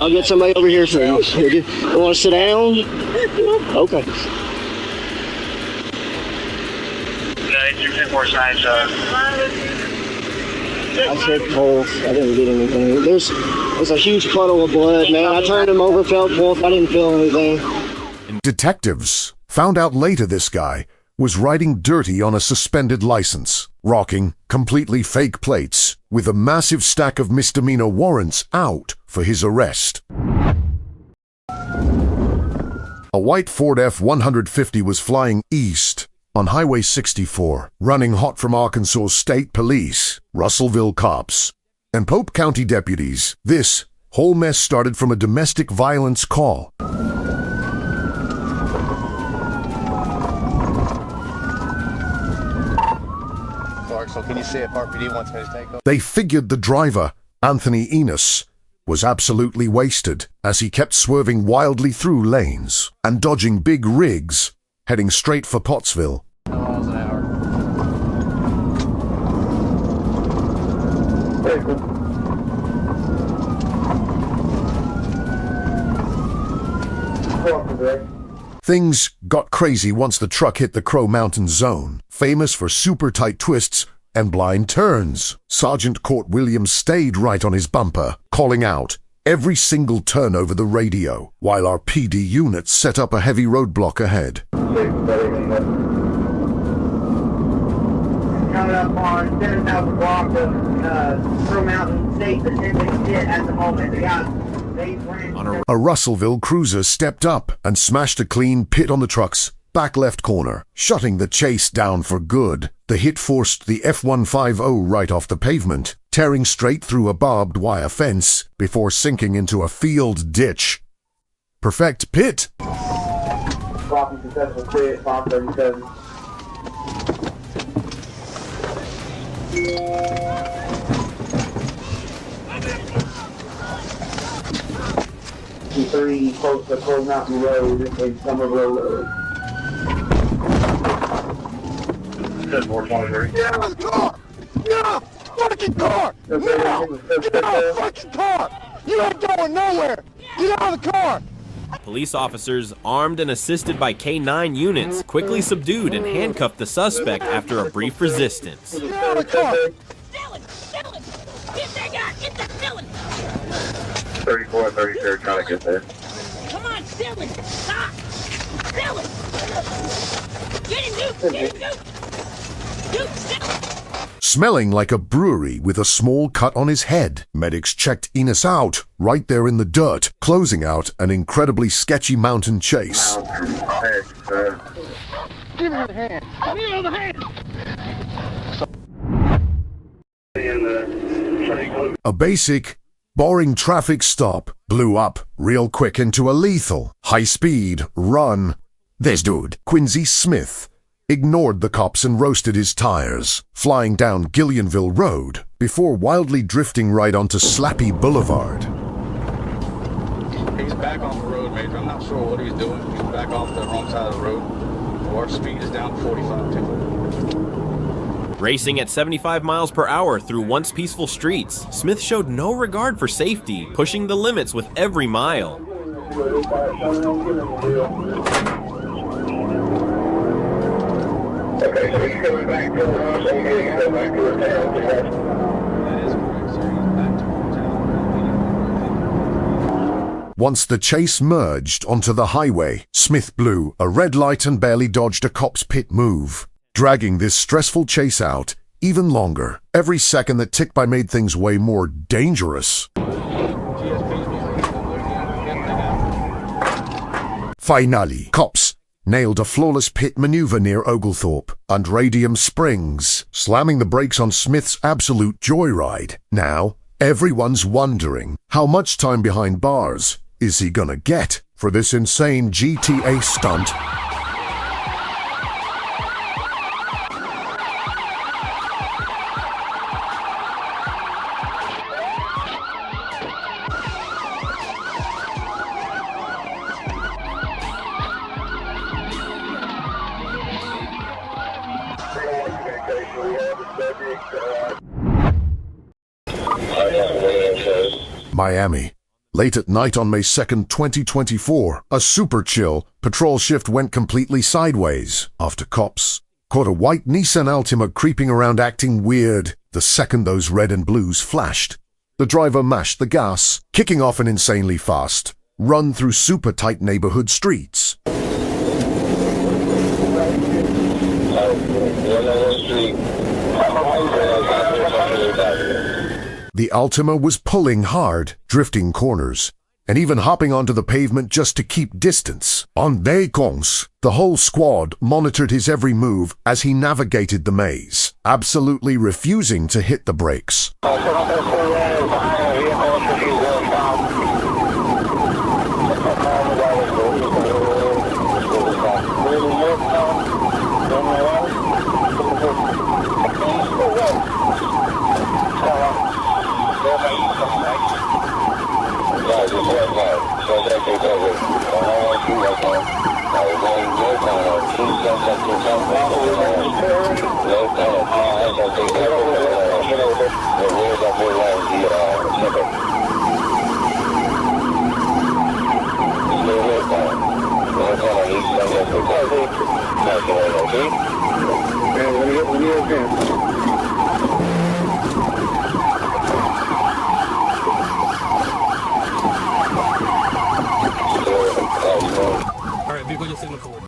I'll get somebody over here for you. You want to sit down? Okay. I said pulse. I didn't get anything. There's a huge puddle of blood, man. I turned him over, felt pulse. I didn't feel anything. Detectives found out later this guy was riding dirty on a suspended license, rocking completely fake plates, with a massive stack of misdemeanor warrants out for his arrest. A white Ford F-150 was flying east on Highway 64, running hot from Arkansas State Police, Russellville cops, and Pope County deputies. This whole mess started from a domestic violence call. So can you see if RPD wants me to take over? They figured the driver, Anthony Enos, was absolutely wasted as he kept swerving wildly through lanes and dodging big rigs, heading straight for Pottsville. Miles an hour. Things got crazy once the truck hit the Crow Mountain zone, famous for super tight twists and blind turns. Sergeant Court Williams stayed right on his bumper, calling out every single turn over the radio, while our PD units set up a heavy roadblock ahead. Coming up on 7,000 block of Crow Mountain State Assembly pit at the moment. A Russellville cruiser stepped up and smashed a clean pit on the truck's back left corner, shutting the chase down for good. The hit forced the F-150 right off the pavement, tearing straight through a barbed wire fence before sinking into a field ditch. Perfect pit. Dropping successful clear at 537. Three close to Cold Mountain Road and Somerville Road. 423. Get out of the car! Get out! Fucking car! Get out! Get out of the fucking car! You ain't going nowhere! Get out of the car! Police officers, armed and assisted by K-9 units, quickly subdued and handcuffed the suspect after a brief resistance. Get out of the car! Dylan! Get that guy! Get that Dylan! 34 and 33 trying to get there. Come on, Dylan! Stop! Dylan! Get him, Duke! Get him, Duke! Duke, Dylan! Smelling like a brewery with a small cut on his head, medics checked Enos out right there in the dirt, closing out an incredibly sketchy mountain chase. Give me the hand! Give me the hand! A basic, boring traffic stop blew up real quick into a lethal, high-speed run. This dude, Quincy Smith, ignored the cops and roasted his tires, flying down Gillionville Road before wildly drifting right onto Slappy Boulevard. He's back off the road, Major. I'm not sure what he's doing. He's back off the wrong side of the road. Our speed is down to 45 too. Racing at 75 miles per hour through once peaceful streets, Smith showed no regard for safety, pushing the limits with every mile. Okay, so he's coming back to us, so he's going back to the town. That is correct, sir. He's back towards town. Once the chase merged onto the highway, Smith blew a red light and barely dodged a cop's pit move. Dragging this stressful chase out, even longer. Every second that ticked by made things way more dangerous. Finally, cops nailed a flawless pit maneuver near Oglethorpe and Radium Springs, slamming the brakes on Smith's absolute joyride. Now, everyone's wondering, how much time behind bars is he gonna get for this insane GTA stunt? Miami. Late at night on May 2nd, 2024, a super chill patrol shift went completely sideways after cops caught a white Nissan Altima creeping around acting weird the second those red and blues flashed. The driver mashed the gas, kicking off an insanely fast run through super tight neighborhood streets. The Altima was pulling hard, drifting corners, and even hopping onto the pavement just to keep distance. On day cons, the whole squad monitored his every move as he navigated the maze, absolutely refusing to hit the brakes.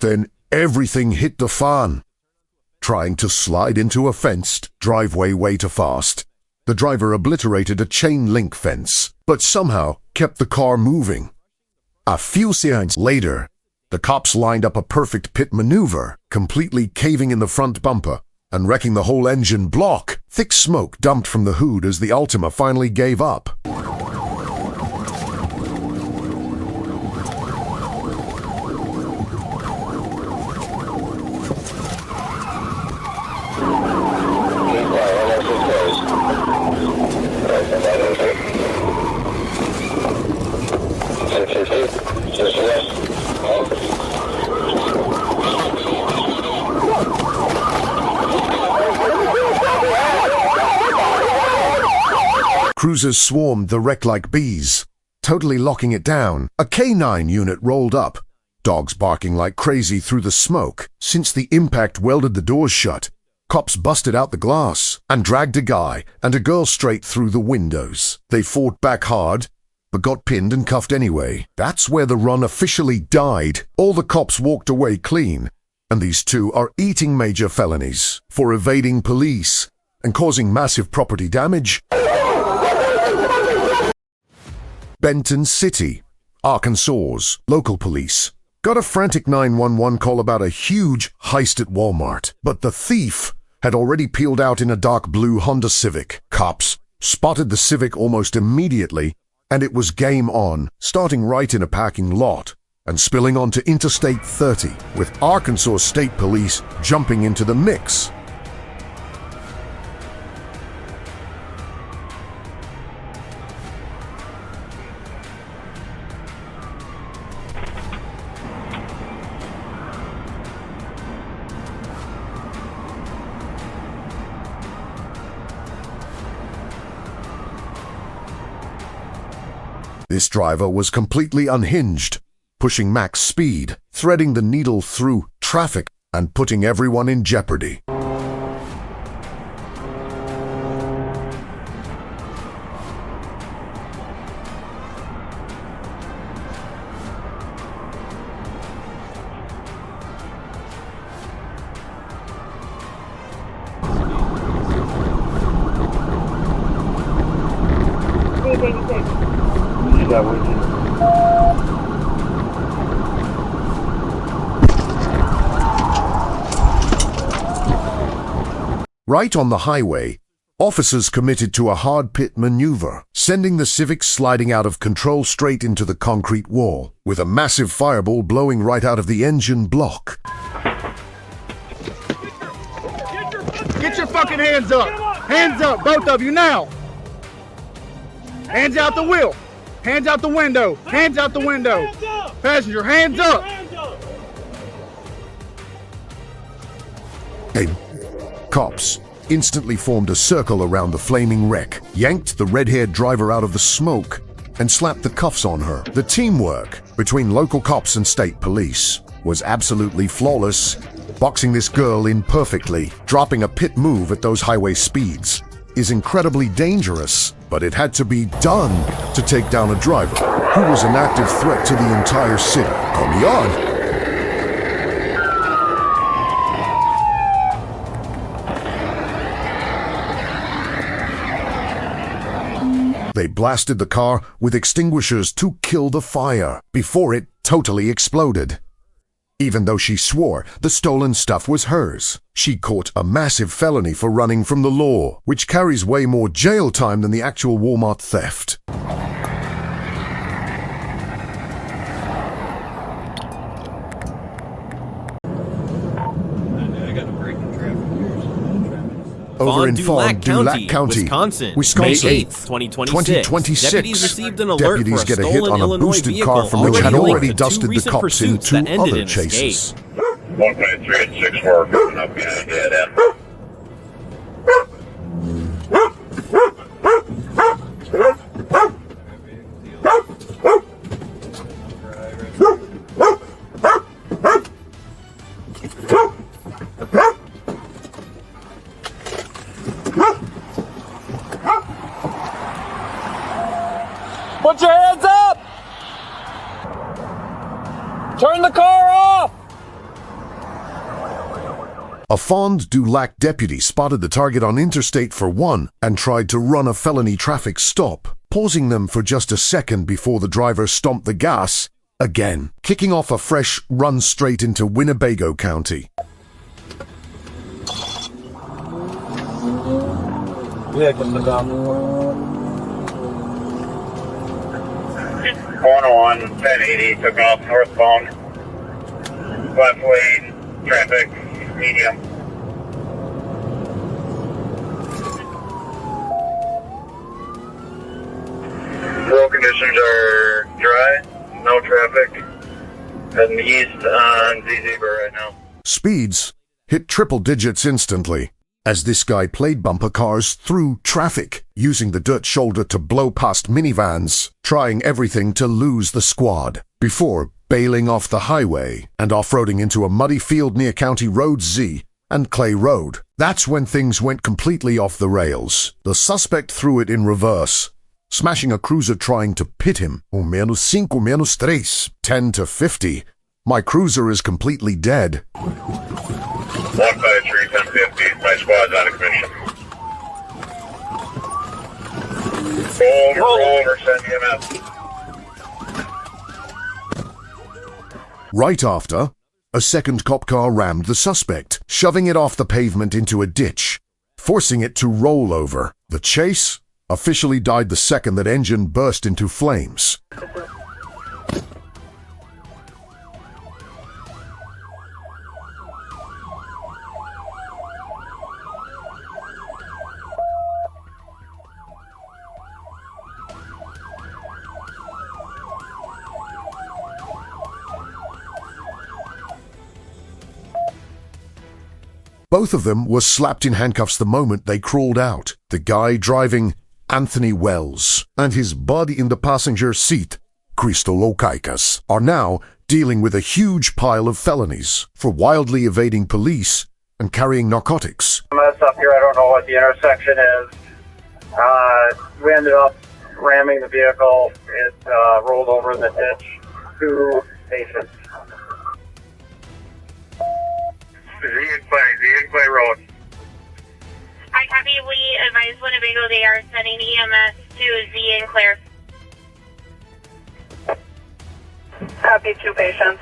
Then everything hit the fan. Trying to slide into a fenced driveway way too fast, the driver obliterated a chain link fence, but somehow kept the car moving. A few seconds later, the cops lined up a perfect pit maneuver, completely caving in the front bumper and wrecking the whole engine block. Thick smoke dumped from the hood as the Altima finally gave up. Cruisers swarmed the wreck like bees, totally locking it down. A K9 unit rolled up, dogs barking like crazy through the smoke. Since the impact welded the doors shut, cops busted out the glass and dragged a guy and a girl straight through the windows. They fought back hard, but got pinned and cuffed anyway. That's where the run officially died. All the cops walked away clean, and these two are eating major felonies for evading police and causing massive property damage. Benton City, Arkansas's local police got a frantic 911 call about a huge heist at Walmart, but the thief had already peeled out in a dark blue Honda Civic. Cops spotted the Civic almost immediately, and it was game on, starting right in a parking lot and spilling onto Interstate 30, with Arkansas State Police jumping into the mix. This driver was completely unhinged, pushing max speed, threading the needle through traffic, and putting everyone in jeopardy. You got with you. Right on the highway, officers committed to a hard pit maneuver, sending the Civic sliding out of control straight into the concrete wall, with a massive fireball blowing right out of the engine block. Get your fucking hands up! Hands up, both of you now! Hands out the wheel! Hands out the window! Hands out the window! Passenger, hands up! Hey, cops instantly formed a circle around the flaming wreck, yanked the red-haired driver out of the smoke, and slapped the cuffs on her. The teamwork between local cops and state police was absolutely flawless, boxing this girl in perfectly. Dropping a pit move at those highway speeds is incredibly dangerous, but it had to be done to take down a driver who was an active threat to the entire city. Come on! They blasted the car with extinguishers to kill the fire before it totally exploded. Even though she swore the stolen stuff was hers, she caught a massive felony for running from the law, which carries way more jail time than the actual Walmart theft. Over in Fond du Lac County, Wisconsin, May 8th, 2026. Deputies received an alert Deputies for get a a hit stolen on a Illinois boosted vehicle car from which had already linked to dusted the recent cops in pursuits 2 that ended other in chases. escape. 1.3 and 6 4 coming up behind dead end. Put your hands up! Turn the car off! A Fond du Lac deputy spotted the target on Interstate 1 and tried to run a felony traffic stop, pausing them for just a second before the driver stomped the gas again, kicking off a fresh run straight into Winnebago County. Yeah, come down. 101, 1080, took off northbound. Left lane, traffic, medium. Road conditions are dry, no traffic. Heading east on Z-Zebra right now. Speeds hit triple digits instantly, as this guy played bumper cars through traffic, using the dirt shoulder to blow past minivans, trying everything to lose the squad, before bailing off the highway and off-roading into a muddy field near County Road Z and Clay Road. That's when things went completely off the rails. The suspect threw it in reverse, smashing a cruiser trying to pit him. -5, -3, 10 to 50. My cruiser is completely dead. 153, 1050, my squad's out of commission. Roll over, send EMS. Right after, a second cop car rammed the suspect, shoving it off the pavement into a ditch, forcing it to roll over. The chase officially died the second that engine burst into flames. Both of them were slapped in handcuffs the moment they crawled out. The guy driving, Anthony Wells, and his buddy in the passenger seat, Christo Lokaikas, are now dealing with a huge pile of felonies for wildly evading police and carrying narcotics. Mess up here, I don't know what the intersection is. We ended up ramming the vehicle. It rolled over in the ditch. 2 patients. Z and Clay Road. I copy. We advise Winnebago they are sending EMS to Z and Claire. Copy, 2 patients.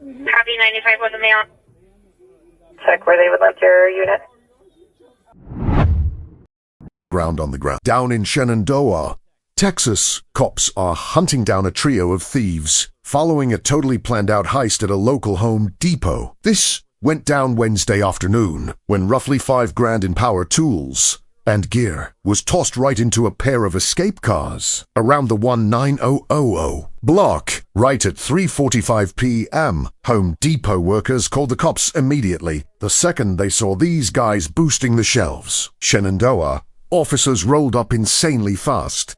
Copy, 95 was a male. Check where they would like your unit. Ground on the ground. Down in Shenandoah, Texas, cops are hunting down a trio of thieves following a totally planned out heist at a local Home Depot. This went down Wednesday afternoon when roughly $5,000 in power tools and gear was tossed right into a pair of escape cars around the 19000 block right at 3:45 p.m. Home Depot workers called the cops immediately the second they saw these guys boosting the shelves. Shenandoah, officers rolled up insanely fast.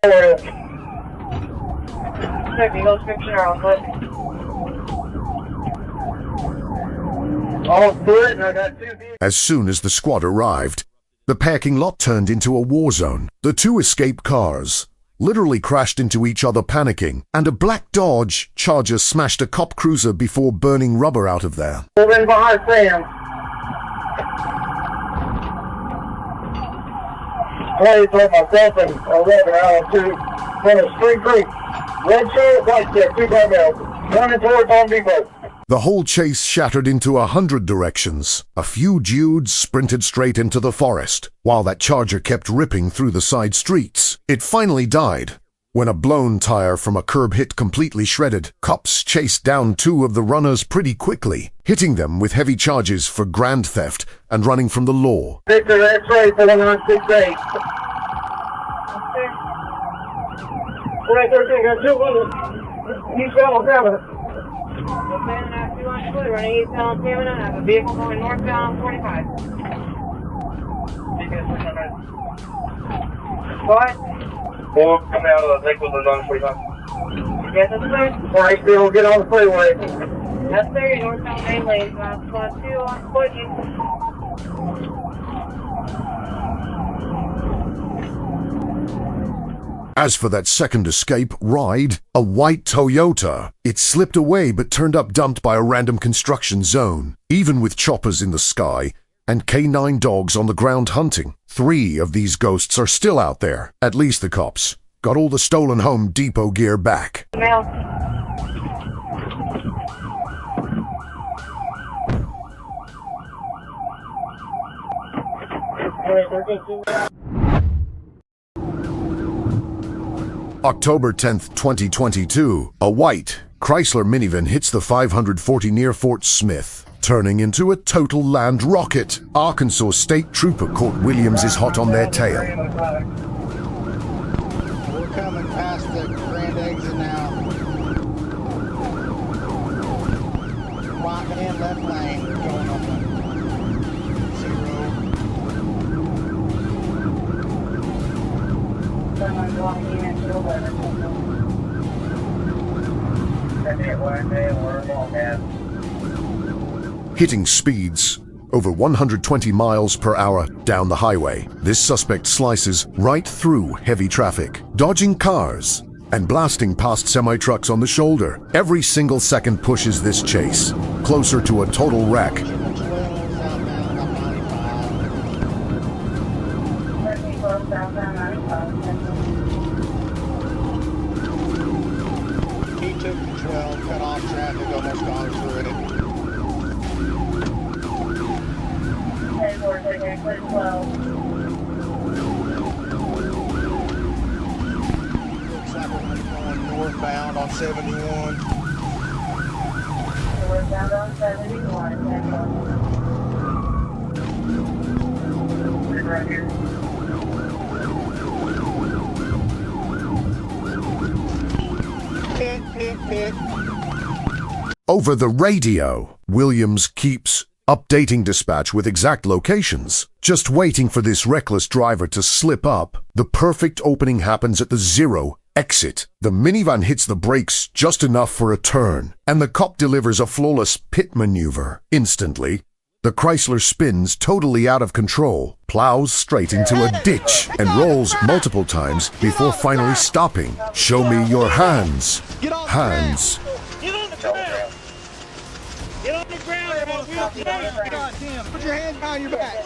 As soon as the squad arrived, the parking lot turned into a war zone. The 2 escape cars literally crashed into each other panicking, and a black Dodge Charger smashed a cop cruiser before burning rubber out of there. Moving behind Sam. Plays with myself and 11 out 2 from the Street Creek. Red shirt, white shirt, 2 barbells. Running towards Home Depot. The whole chase shattered into 100 directions. A few dudes sprinted straight into the forest, while that Charger kept ripping through the side streets. It finally died when a blown tire from a curb hit completely shredded. Cops chased down 2 of the runners pretty quickly, hitting them with heavy charges for grand theft and running from the law. Victor, X-ray 4968. Right, 13, got 2 windows. Eastbound Camden. Running eastbound Camden. I have a vehicle going northbound 45. What? Well, coming out of the vehicle is on 45. Yes, that's clear. Alright, we'll get on the freeway. That's clear, northbound main lane. Squad 2 on foot. As for that second escape ride, a white Toyota, it slipped away but turned up dumped by a random construction zone. Even with choppers in the sky and K9 dogs on the ground hunting, 3 of these ghosts are still out there. At least the cops got all the stolen Home Depot gear back. October 10th, 2022, a white Chrysler minivan hits the 540 near Fort Smith, turning into a total land rocket. Arkansas State Trooper caught Williams is hot on their tail. We're coming past the grand exit now. Right and left lane going up. 0. Hitting speeds over 120 miles per hour down the highway, this suspect slices right through heavy traffic, dodging cars and blasting past semi-trucks on the shoulder. Every single second pushes this chase closer to a total wreck. He took the 12, cut off traffic, almost gone through it. Looks like we're going northbound on 71. Northbound on 71. Right here. Over the radio, Williams keeps updating dispatch with exact locations, just waiting for this reckless driver to slip up. The perfect opening happens at the 0 exit. The minivan hits the brakes just enough for a turn, and the cop delivers a flawless pit maneuver. Instantly, the Chrysler spins totally out of control, plows straight into a ditch, and rolls multiple times before finally stopping. Show me your hands. Hands. Get on the ground! Get on the ground! Put your hand behind your back.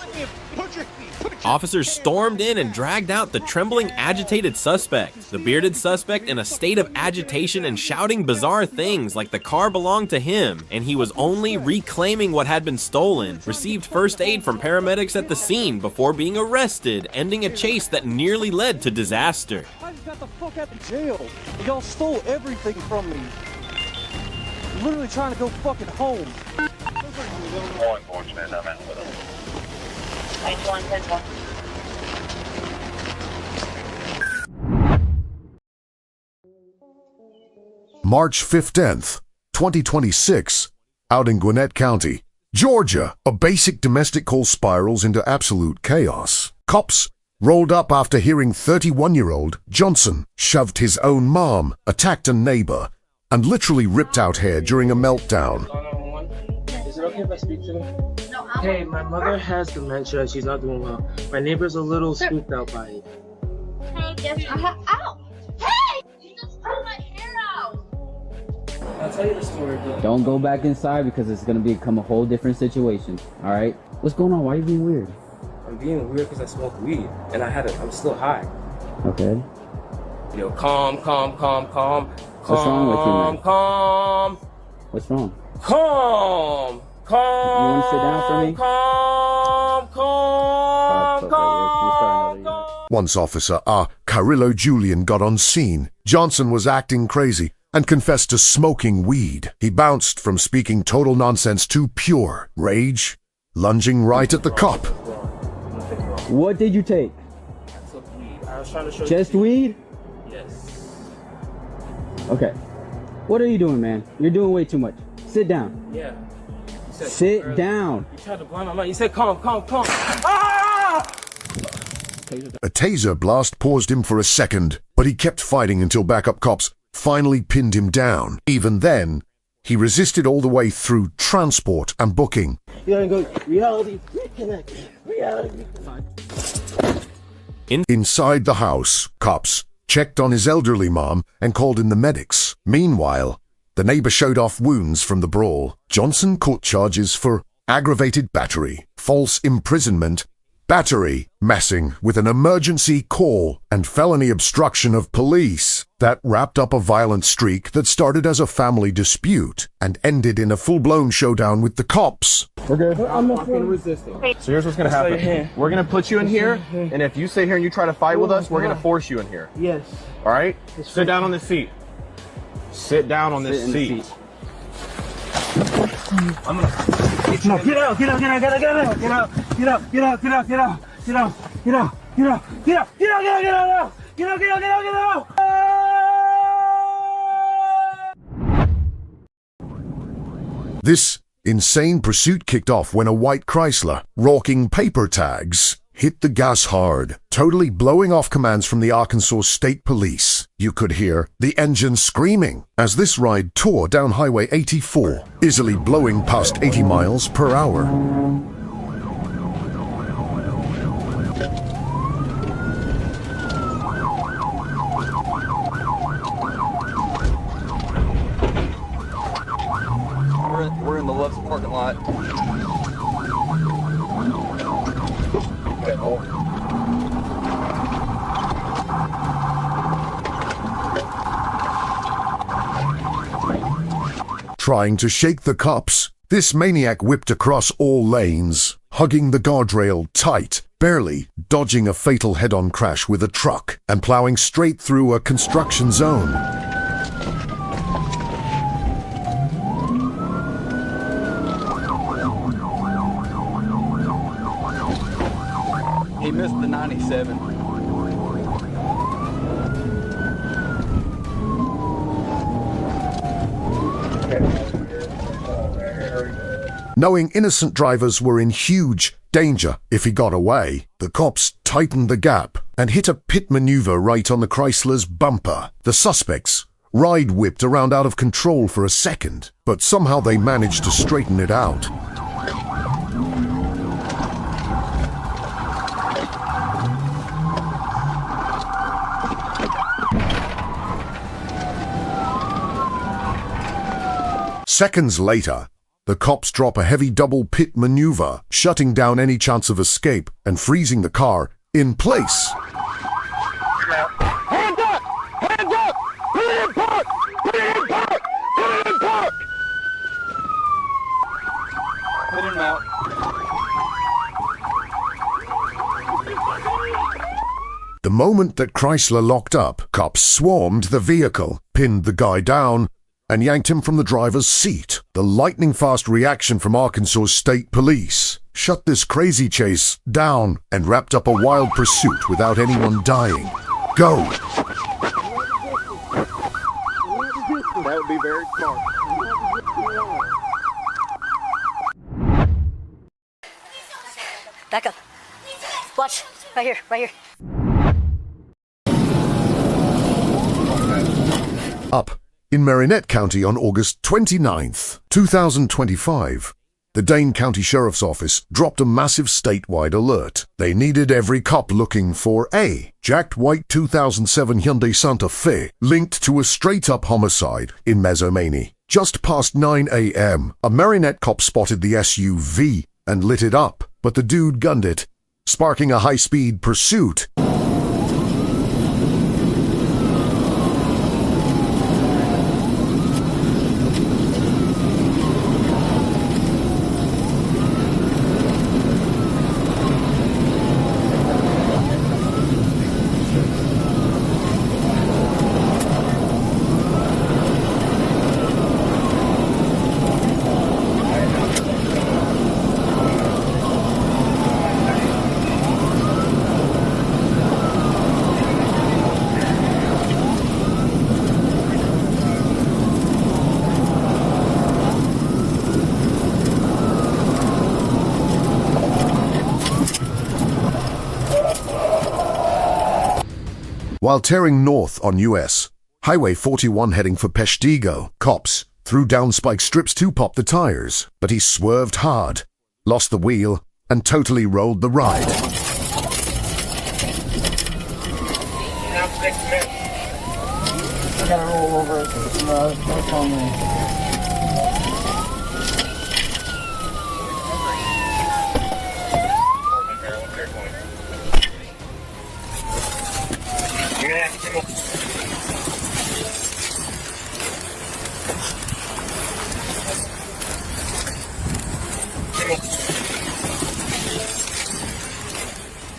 Officers stormed in and dragged out the trembling, agitated suspect. The bearded suspect, in a state of agitation and shouting bizarre things like the car belonged to him and he was only reclaiming what had been stolen, received first aid from paramedics at the scene before being arrested, ending a chase that nearly led to disaster. I just got the fuck out of jail. Y'all stole everything from me. I'm literally trying to go fucking home. More unfortunate, I'm out with them. 91, 10-1. March 15th, 2026, out in Gwinnett County, Georgia, a basic domestic call spirals into absolute chaos. Cops rolled up after hearing 31-year-old Johnson shoved his own mom, attacked a neighbor, and literally ripped out hair during a meltdown. Is it okay if I speak to them? Hey, my mother has dementia. She's not doing well. My neighbor's a little spooked out by it. Hey, yes, ow! Hey! You just pulled my hair out! I'll tell you the story, but... Don't go back inside because it's gonna become a whole different situation, alright? What's going on? Why are you being weird? I'm being weird because I smoke weed, and I'm still high. Okay. Yo, calm. What's wrong with you, man? Calm. What's wrong? Calm. You want to sit down for me? Calm. Once Officer R. Carillo Julian got on scene, Johnson was acting crazy and confessed to smoking weed. He bounced from speaking total nonsense to pure rage, lunging right at the cop. What did you take? I took weed. I was trying to show Just you. weed? Yes. Okay. What are you doing, man? You're doing way too much. Sit down. Yeah. Sit down. You tried to blind my mind. You said calm. Ah! A taser blast paused him for a second, but he kept fighting until backup cops finally pinned him down. Even then, he resisted all the way through transport and booking. You gotta go reality. Reality. Inside the house, cops checked on his elderly mom and called in the medics. Meanwhile, the neighbor showed off wounds from the brawl. Johnson caught charges for aggravated battery, false imprisonment, battery, messing with an emergency call, and felony obstruction of police. That wrapped up a violent streak that started as a family dispute and ended in a full-blown showdown with the cops. We're good. I'm not fucking resisting. So here's what's gonna happen. We're gonna put you in here, and if you sit here and you try to fight with us, we're gonna force you in here. Yes. All right? Sit down on this seat. Sit down on this seat. I'm gonna... No, get out. This insane pursuit kicked off when a white Chrysler, rocking paper tags, hit the gas hard, totally blowing off commands from the Arkansas State Police. You could hear the engine screaming as this ride tore down Highway 84, easily blowing past 80 miles per hour. We're in the left parking lot. Trying to shake the cops, this maniac whipped across all lanes, hugging the guardrail tight, barely dodging a fatal head-on crash with a truck, and plowing straight through a construction zone. He missed the 97. Knowing innocent drivers were in huge danger if he got away, the cops tightened the gap and hit a pit maneuver right on the Chrysler's bumper. The suspects ride whipped around out of control for a second, but somehow they managed to straighten it out. Seconds later, The cops drop a heavy double pit maneuver, shutting down any chance of escape and freezing the car in place. Hands up! Hands up! Put it in park! Put it in park! Put it in park! Put him out. The moment that Chrysler locked up, cops swarmed the vehicle, pinned the guy down, and yanked him from the driver's seat. The lightning-fast reaction from Arkansas State Police shut this crazy chase down and wrapped up a wild pursuit without anyone dying. Go! That would be very smart. Back up. Watch. Right here, right here. Up in Marinette County on August 29th, 2025, the Dane County Sheriff's Office dropped a massive statewide alert. They needed every cop looking for a jacked white 2007 Hyundai Santa Fe linked to a straight-up homicide in Mazomanie. Just past 9 a.m., a Marinette cop spotted the SUV and lit it up, but the dude gunned it, sparking a high-speed pursuit. While tearing north on US Highway 41 heading for Peshtigo, cops threw down spike strips to pop the tires, but he swerved hard, lost the wheel, and totally rolled the ride. Now 6 minutes. I gotta roll over it. No, on me.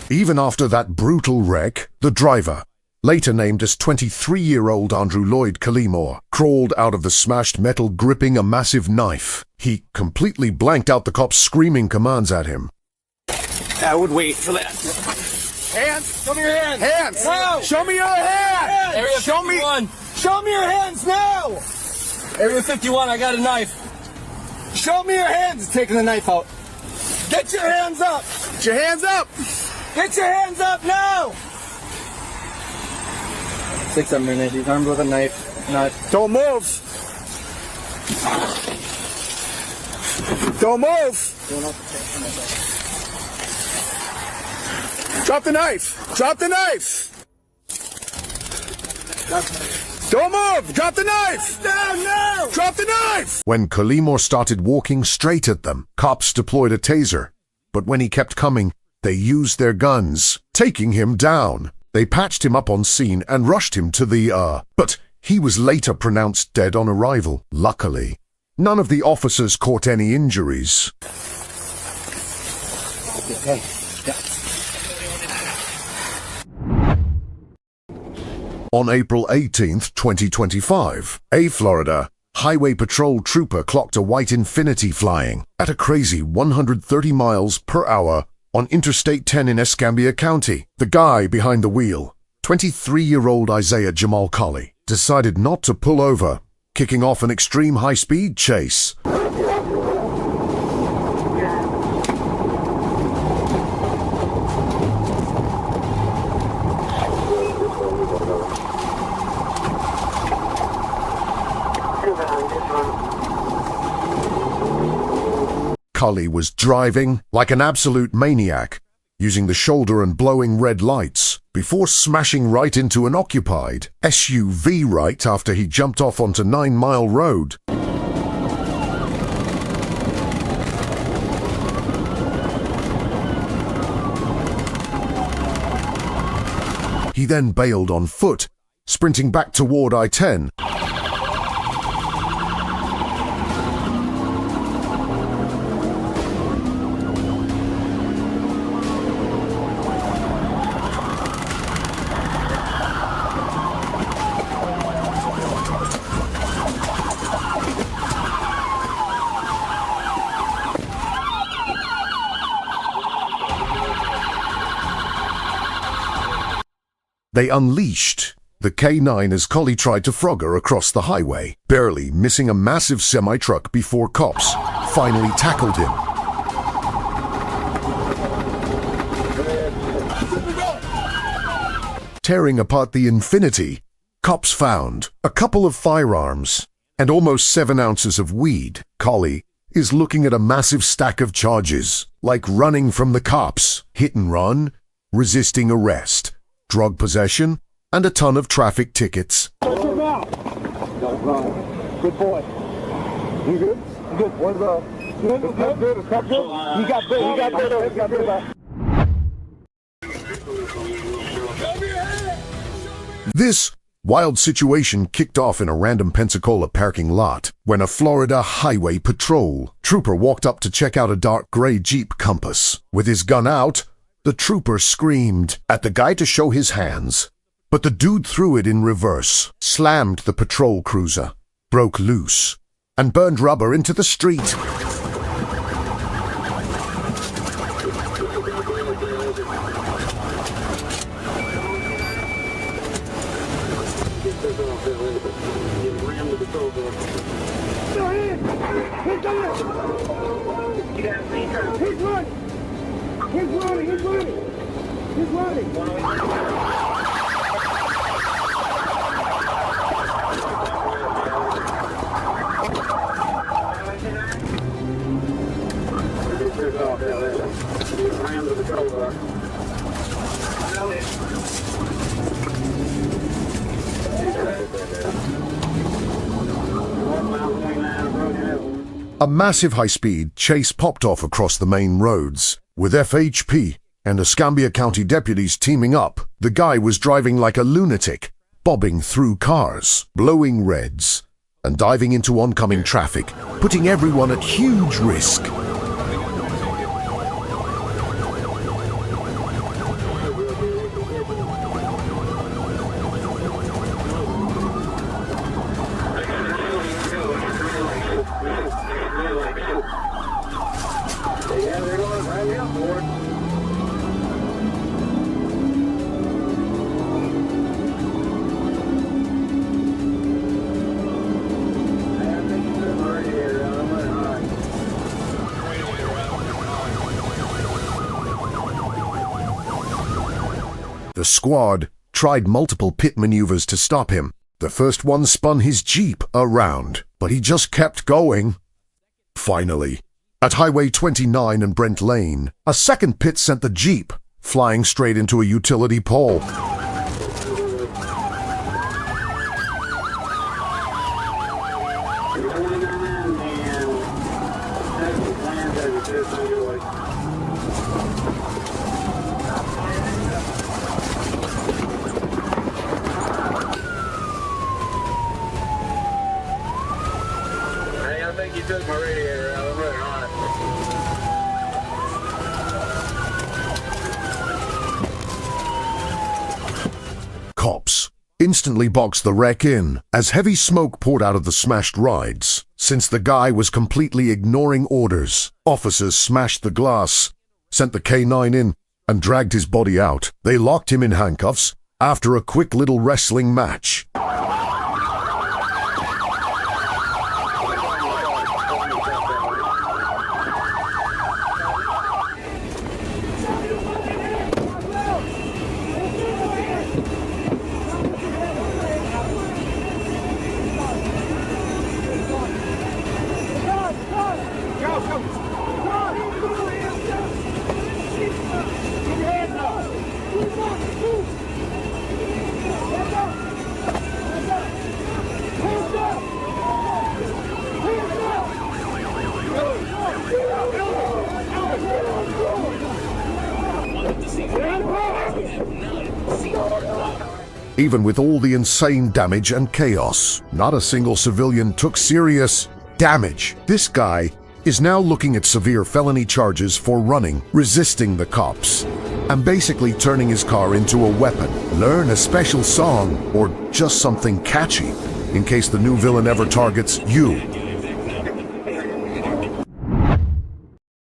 Even after that brutal wreck, the driver, later named as 23-year-old Andrew Lloyd Cullimore, crawled out of the smashed metal gripping a massive knife. He completely blanked out the cops screaming commands at him. I would wait for that. Hands! Show me your hands! Hands! No! Show me your hands! Area 51. Show me your hands now! Area 51, I got a knife. Show me your hands! Taking the knife out. Get your hands up! Get your hands up! Get your hands up now! 6 minutes. He's armed with a knife. Don't move! Don't move! Drop the knife! Drop the knife! Don't move! Drop the knife! Down now! Drop the knife! When Cullimore started walking straight at them, cops deployed a taser. But when he kept coming, they used their guns, taking him down. They patched him up on scene and rushed him to the but he was later pronounced dead on arrival. Luckily, none of the officers caught any injuries. Okay. Yeah. On April 18th, 2025, Florida, Highway Patrol trooper clocked a white Infiniti flying at a crazy 130 miles per hour on Interstate 10 in Escambia County. The guy behind the wheel, 23-year-old Isaiah Jamal Colley, decided not to pull over, kicking off an extreme high-speed chase. Colley was driving like an absolute maniac, using the shoulder and blowing red lights, before smashing right into an occupied SUV right after he jumped off onto 9 Mile Road. He then bailed on foot, sprinting back toward I-10. They unleashed the K9 as Collie tried to Frogger across the highway, barely missing a massive semi-truck before cops finally tackled him. Tearing apart the Infinity, cops found a couple of firearms and almost 7 ounces of weed. Collie is looking at a massive stack of charges, like running from the cops, hit and run, resisting arrest, drug possession, and a ton of traffic tickets. Shut your mouth. Good boy. You good? You good. What's up? Good. It's not good. It's not good. You got bit. You got bit. You got bit. This wild situation kicked off in a random Pensacola parking lot when a Florida highway patrol trooper walked up to check out a dark gray Jeep Compass. With his gun out, the trooper screamed at the guy to show his hands, but the dude threw it in reverse, slammed the patrol cruiser, broke loose, and burned rubber into the street. He's running. He's running. He's running. A massive high-speed chase popped off across the main roads. With FHP and Escambia County deputies teaming up, the guy was driving like a lunatic, bobbing through cars, blowing reds, and diving into oncoming traffic, putting everyone at huge risk. The squad tried multiple pit maneuvers to stop him. The first one spun his Jeep around, but he just kept going. Finally, at Highway 29 and Brent Lane, a second pit sent the Jeep flying straight into a utility pole. I think you took my radiator out. I'm running hot. Cops instantly boxed the wreck in as heavy smoke poured out of the smashed rides. Since the guy was completely ignoring orders, officers smashed the glass, sent the K9 in, and dragged his body out. They locked him in handcuffs after a quick little wrestling match. Even with all the insane damage and chaos, not a single civilian took serious damage. This guy is now looking at severe felony charges for running, resisting the cops, and basically turning his car into a weapon. Learn a special song or just something catchy in case the new villain ever targets you.